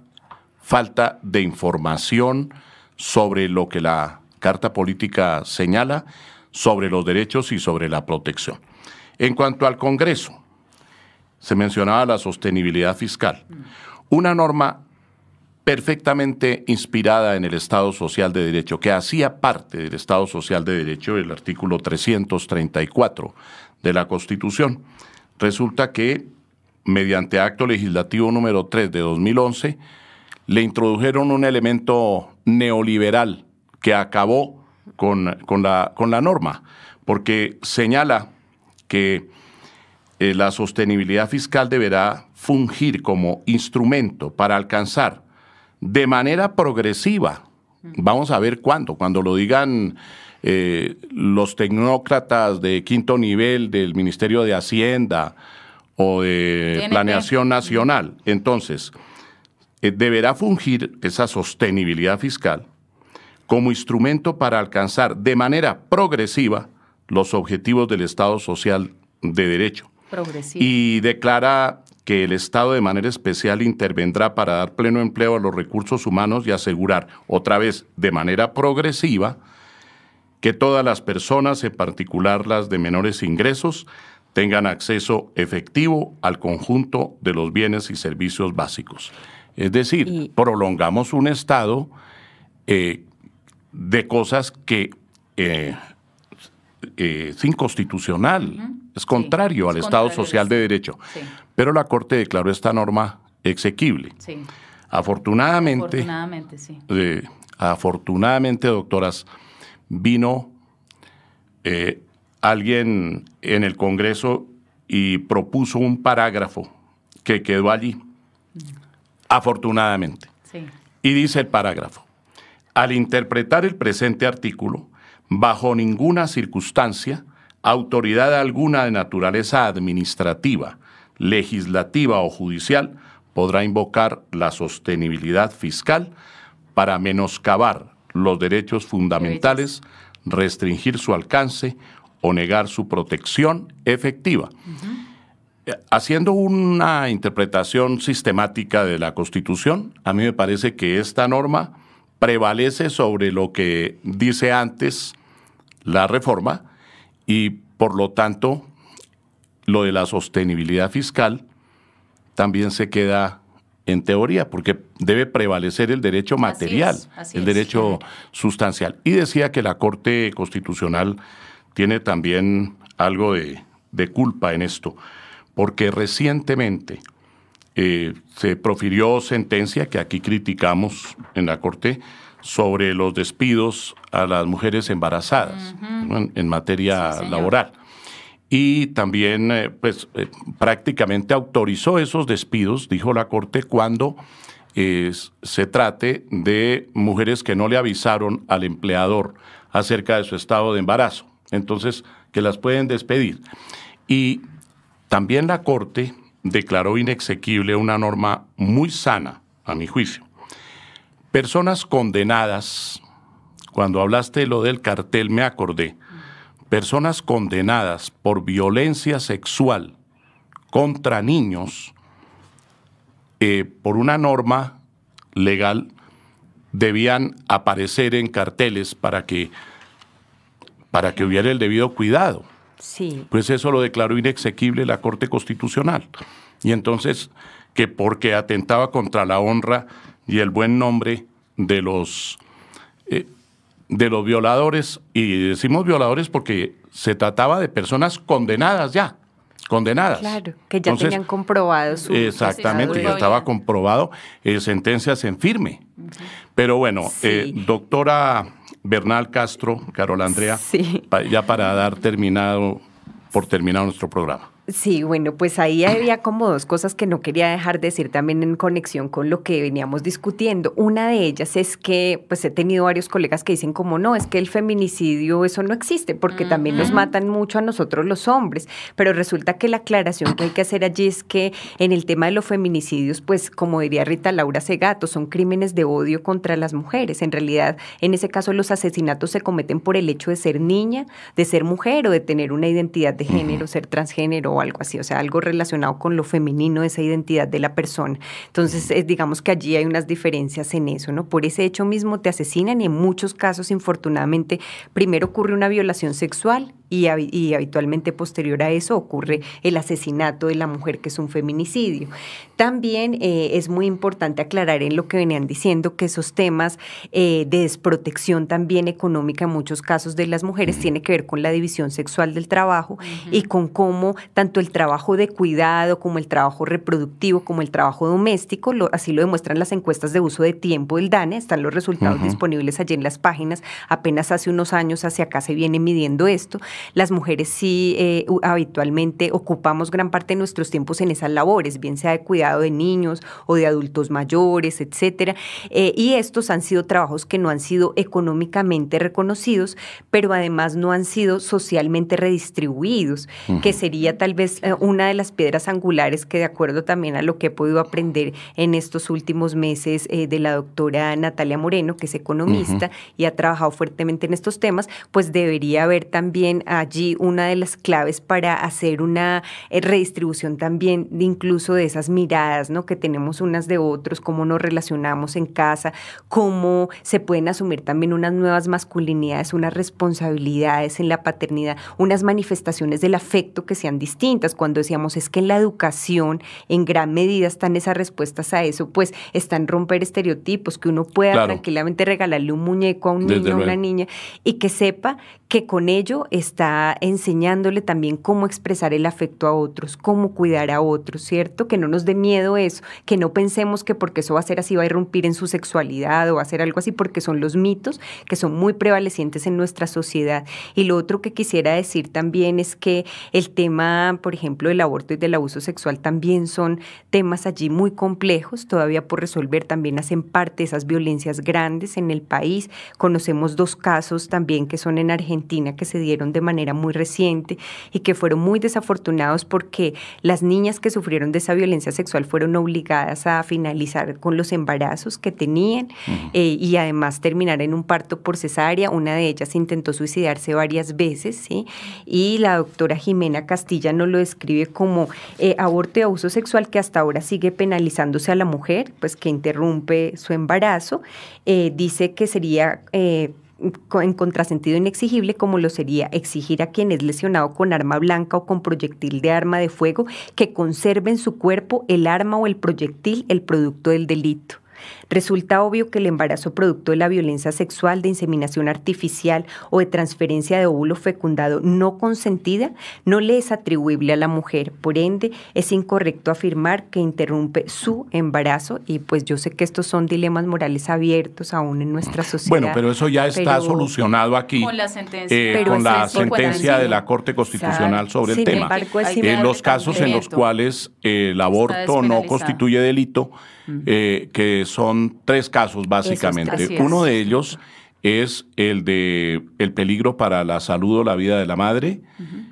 falta de información sobre lo que la Carta Política señala sobre los derechos y sobre la protección. En cuanto al Congreso, se mencionaba la sostenibilidad fiscal, una norma perfectamente inspirada en el Estado Social de Derecho, que hacía parte del Estado Social de Derecho, el artículo 334 de la Constitución. Resulta que, mediante acto legislativo número 3 de 2011, le introdujeron un elemento neoliberal que acabó con la norma, porque señala que la sostenibilidad fiscal deberá fungir como instrumento para alcanzar de manera progresiva, vamos a ver cuando lo digan los tecnócratas de quinto nivel del Ministerio de Hacienda o de Planeación Nacional, entonces deberá fungir esa sostenibilidad fiscal como instrumento para alcanzar de manera progresiva los objetivos del Estado social de derecho. Progresivo. Y declara que el Estado de manera especial intervendrá para dar pleno empleo a los recursos humanos y asegurar, otra vez, de manera progresiva, que todas las personas, en particular las de menores ingresos, tengan acceso efectivo al conjunto de los bienes y servicios básicos. Es decir, prolongamos un estado de cosas que es inconstitucional, es contrario al Estado social de derecho. Sí. Pero la Corte declaró esta norma exequible. Sí. Afortunadamente, sí. Afortunadamente, doctoras, vino alguien en el Congreso y propuso un parágrafo que quedó allí, afortunadamente. Sí. Y dice el parágrafo: al interpretar el presente artículo, bajo ninguna circunstancia, autoridad alguna de naturaleza administrativa, legislativa o judicial podrá invocar la sostenibilidad fiscal para menoscabar los derechos fundamentales, restringir su alcance o negar su protección efectiva. Haciendo una interpretación sistemática de la Constitución, a mí me parece que esta norma prevalece sobre lo que dice antes la reforma y, por lo tanto, lo de la sostenibilidad fiscal también se queda en teoría, porque debe prevalecer el derecho material, el derecho sustancial. Y decía que la Corte Constitucional tiene también algo de culpa en esto, porque recientemente se profirió sentencia que aquí criticamos en la Corte sobre los despidos a las mujeres embarazadas, ¿no? en materia laboral. Y también prácticamente autorizó esos despidos, dijo la Corte, cuando se trate de mujeres que no le avisaron al empleador acerca de su estado de embarazo. Entonces, que las pueden despedir. Y también la Corte declaró inexequible una norma muy sana, a mi juicio. Personas condenadas, cuando hablaste de lo del cartel me acordé, personas condenadas por violencia sexual contra niños, por una norma legal, debían aparecer en carteles para que hubiera el debido cuidado. Sí. Pues eso lo declaró inexequible la Corte Constitucional. Y entonces, que porque atentaba contra la honra y el buen nombre de los violadores, y decimos violadores porque se trataba de personas condenadas ya, condenadas. Claro, que ya tenían comprobado su... Exactamente, ya estaba comprobado, sentencias en firme. Pero bueno, doctora Bernal Castro, Carola Andrea, ya para dar terminado nuestro programa. Sí, bueno, pues ahí había como dos cosas que no quería dejar de decir también en conexión con lo que veníamos discutiendo. Una de ellas es que pues he tenido varios colegas que dicen como no, es que el feminicidio eso no existe porque también nos matan mucho a nosotros los hombres, pero resulta que la aclaración que hay que hacer allí es que en el tema de los feminicidios, pues como diría Rita Laura Segato, son crímenes de odio contra las mujeres. En realidad, en ese caso los asesinatos se cometen por el hecho de ser niña, de ser mujer o de tener una identidad de género, ser transgénero o algo así, o sea, algo relacionado con lo femenino, esa identidad de la persona. Entonces, digamos que allí hay unas diferencias en eso, ¿no? Por ese hecho mismo te asesinan y en muchos casos, infortunadamente, primero ocurre una violación sexual y habitualmente posterior a eso ocurre el asesinato de la mujer, que es un feminicidio. También es muy importante aclarar en lo que venían diciendo que esos temas de desprotección también económica en muchos casos de las mujeres tiene que ver con la división sexual del trabajo y con cómo tanto el trabajo de cuidado como el trabajo reproductivo como el trabajo doméstico, así lo demuestran las encuestas de uso de tiempo del DANE, están los resultados disponibles allí en las páginas, apenas hace unos años hacia acá se viene midiendo esto, las mujeres sí habitualmente ocupamos gran parte de nuestros tiempos en esas labores, bien sea de cuidado de niños o de adultos mayores, etcétera. Y estos han sido trabajos que no han sido económicamente reconocidos, pero además no han sido socialmente redistribuidos, que sería tal vez una de las piedras angulares que, de acuerdo también a lo que he podido aprender en estos últimos meses de la doctora Natalia Moreno, que es economista y ha trabajado fuertemente en estos temas, pues debería haber también allí una de las claves para hacer una redistribución también de incluso de esas miradas, ¿no?, que tenemos unas de otros, cómo nos relacionamos en casa, cómo se pueden asumir también unas nuevas masculinidades, unas responsabilidades en la paternidad, unas manifestaciones del afecto que sean distintas. Cuando decíamos es que en la educación en gran medida están esas respuestas a eso, pues están romper estereotipos, que uno pueda tranquilamente regalarle un muñeco a un niño o una niña y que sepa que con ello está enseñándole también cómo expresar el afecto a otros, cómo cuidar a otros, ¿cierto? Que no nos dé miedo eso, que no pensemos que porque eso va a ser así va a irrumpir en su sexualidad o va a ser algo así, porque son los mitos que son muy prevalecientes en nuestra sociedad. Y lo otro que quisiera decir también es que el tema, por ejemplo, del aborto y del abuso sexual también son temas allí muy complejos, todavía por resolver, también hacen parte de esas violencias grandes en el país. Conocemos 2 casos también que son en Argentina, que se dieron de manera muy reciente y que fueron muy desafortunados porque las niñas que sufrieron de esa violencia sexual fueron obligadas a finalizar con los embarazos que tenían y además terminar en un parto por cesárea. Una de ellas intentó suicidarse varias veces, ¿sí? Y la doctora Jimena Castilla nos lo describe como aborto y abuso sexual que hasta ahora sigue penalizándose a la mujer, pues que interrumpe su embarazo. Dice que sería en contrasentido inexigible, como lo sería exigir a quien es lesionado con arma blanca o con proyectil de arma de fuego que conserve en su cuerpo el arma o el proyectil, el producto del delito. Resulta obvio que el embarazo producto de la violencia sexual, de inseminación artificial o de transferencia de óvulo fecundado no consentida no le es atribuible a la mujer. Por ende, es incorrecto afirmar que interrumpe su embarazo y pues yo sé que estos son dilemas morales abiertos aún en nuestra sociedad. Bueno, pero eso ya está solucionado aquí con la sentencia, con la sentencia de la Corte Constitucional sobre el tema. En los casos en los cuales el aborto no constituye delito, que son 3 casos básicamente. Uno de ellos es el de el peligro para la salud o la vida de la madre.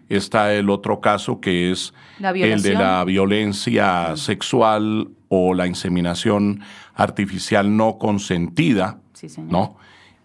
Está el otro caso que es el de la violencia sexual o la inseminación artificial no consentida, ¿no?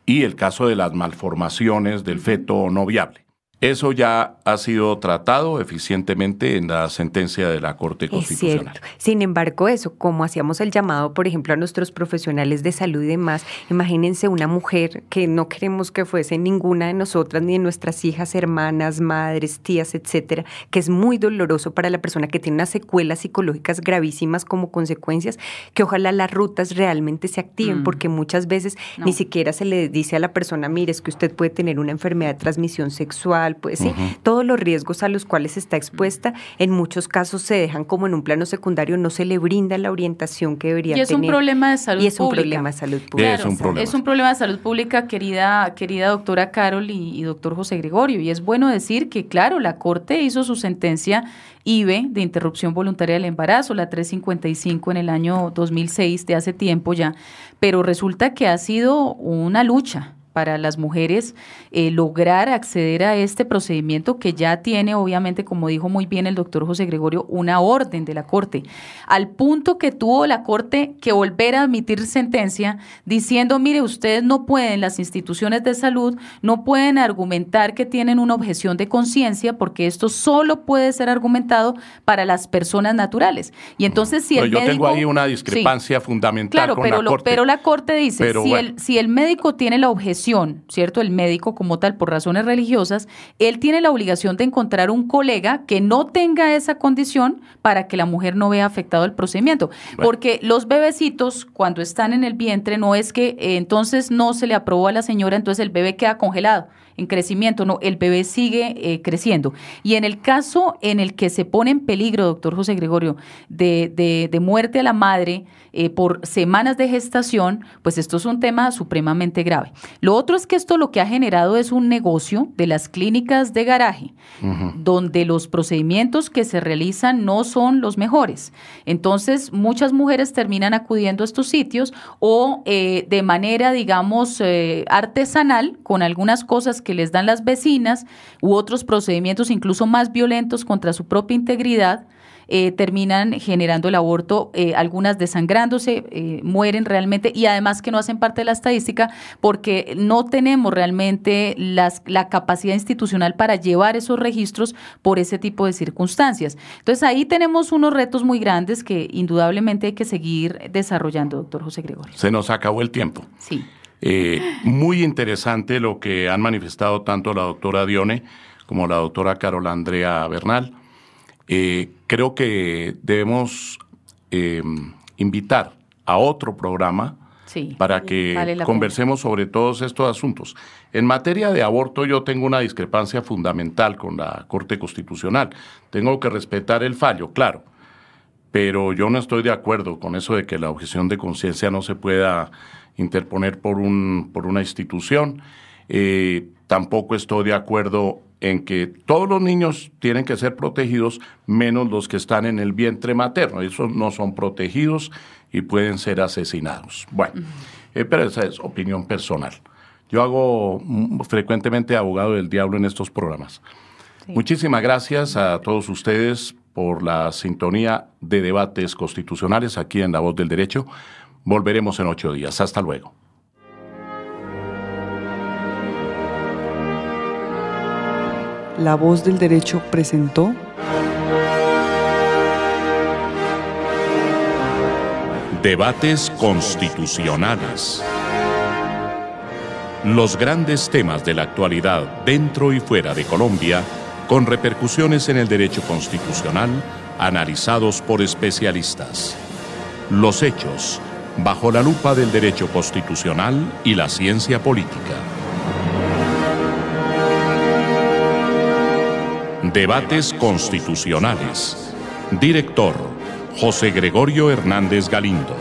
Y el caso de las malformaciones del feto no viable. Eso ya ha sido tratado eficientemente en la sentencia de la Corte Constitucional. Es cierto. Sin embargo, eso, como hacíamos el llamado, por ejemplo, a nuestros profesionales de salud y demás, imagínense una mujer que no queremos que fuese ninguna de nosotras, ni de nuestras hijas, hermanas, madres, tías, etcétera, que es muy doloroso para la persona, que tiene unas secuelas psicológicas gravísimas como consecuencias, que ojalá las rutas realmente se activen, porque muchas veces ni siquiera se le dice a la persona, mire, es que usted puede tener una enfermedad de transmisión sexual, pues sí, todos los riesgos a los cuales está expuesta, en muchos casos se dejan como en un plano secundario, no se le brinda la orientación que debería tener. Y es un problema de salud pública. Y es un problema de salud pública. Claro, es un problema de salud pública, querida doctora Carol y doctor José Gregorio. Y es bueno decir que, claro, la Corte hizo su sentencia IVE de interrupción voluntaria del embarazo, la 355 en el año 2006, de hace tiempo ya, pero resulta que ha sido una lucha para las mujeres lograr acceder a este procedimiento que ya tiene, obviamente, como dijo muy bien el doctor José Gregorio, una orden de la Corte, al punto que tuvo la Corte que volver a emitir sentencia diciendo, mire, ustedes no pueden, las instituciones de salud no pueden argumentar que tienen una objeción de conciencia, porque esto solo puede ser argumentado para las personas naturales. Y entonces, si el médico... Yo tengo ahí una discrepancia fundamental con la Corte. Pero la Corte dice, si el médico tiene la objeción, ¿cierto? El médico como tal, por razones religiosas, él tiene la obligación de encontrar un colega que no tenga esa condición para que la mujer no vea afectado el procedimiento. Porque los bebecitos, cuando están en el vientre, no es que entonces no se le aprobó a la señora, entonces el bebé queda congelado en crecimiento, no, el bebé sigue creciendo. Y en el caso en el que se pone en peligro, doctor José Gregorio, de muerte a la madre por semanas de gestación, pues esto es un tema supremamente grave. Lo otro es que esto lo que ha generado es un negocio de las clínicas de garaje, donde los procedimientos que se realizan no son los mejores. Entonces, muchas mujeres terminan acudiendo a estos sitios o de manera, digamos, artesanal, con algunas cosas que les dan las vecinas u otros procedimientos incluso más violentos contra su propia integridad, terminan generando el aborto, algunas desangrándose, mueren realmente, y además que no hacen parte de la estadística porque no tenemos realmente la capacidad institucional para llevar esos registros por ese tipo de circunstancias. Entonces ahí tenemos unos retos muy grandes que indudablemente hay que seguir desarrollando, doctor José Gregorio. Se nos acabó el tiempo. Sí. Muy interesante lo que han manifestado tanto la doctora Dione como la doctora Carola Andrea Bernal. Creo que debemos invitar a otro programa para que conversemos sobre todos estos asuntos. En materia de aborto yo tengo una discrepancia fundamental con la Corte Constitucional. Tengo que respetar el fallo, claro, pero yo no estoy de acuerdo con eso de que la objeción de conciencia no se pueda interponer por una institución. Tampoco estoy de acuerdo en que todos los niños tienen que ser protegidos, menos los que están en el vientre materno. Esos no son protegidos y pueden ser asesinados. Bueno, pero esa es opinión personal. Yo hago frecuentemente abogado del diablo en estos programas. Sí. Muchísimas gracias a todos ustedes por la sintonía de debates constitucionales aquí en La Voz del Derecho. Volveremos en 8 días. Hasta luego. La Voz del Derecho presentó Debates Constitucionales. Los grandes temas de la actualidad dentro y fuera de Colombia, con repercusiones en el derecho constitucional, analizados por especialistas. Los hechos, bajo la lupa del derecho constitucional y la ciencia política. Debates Constitucionales. Director, José Gregorio Hernández Galindo.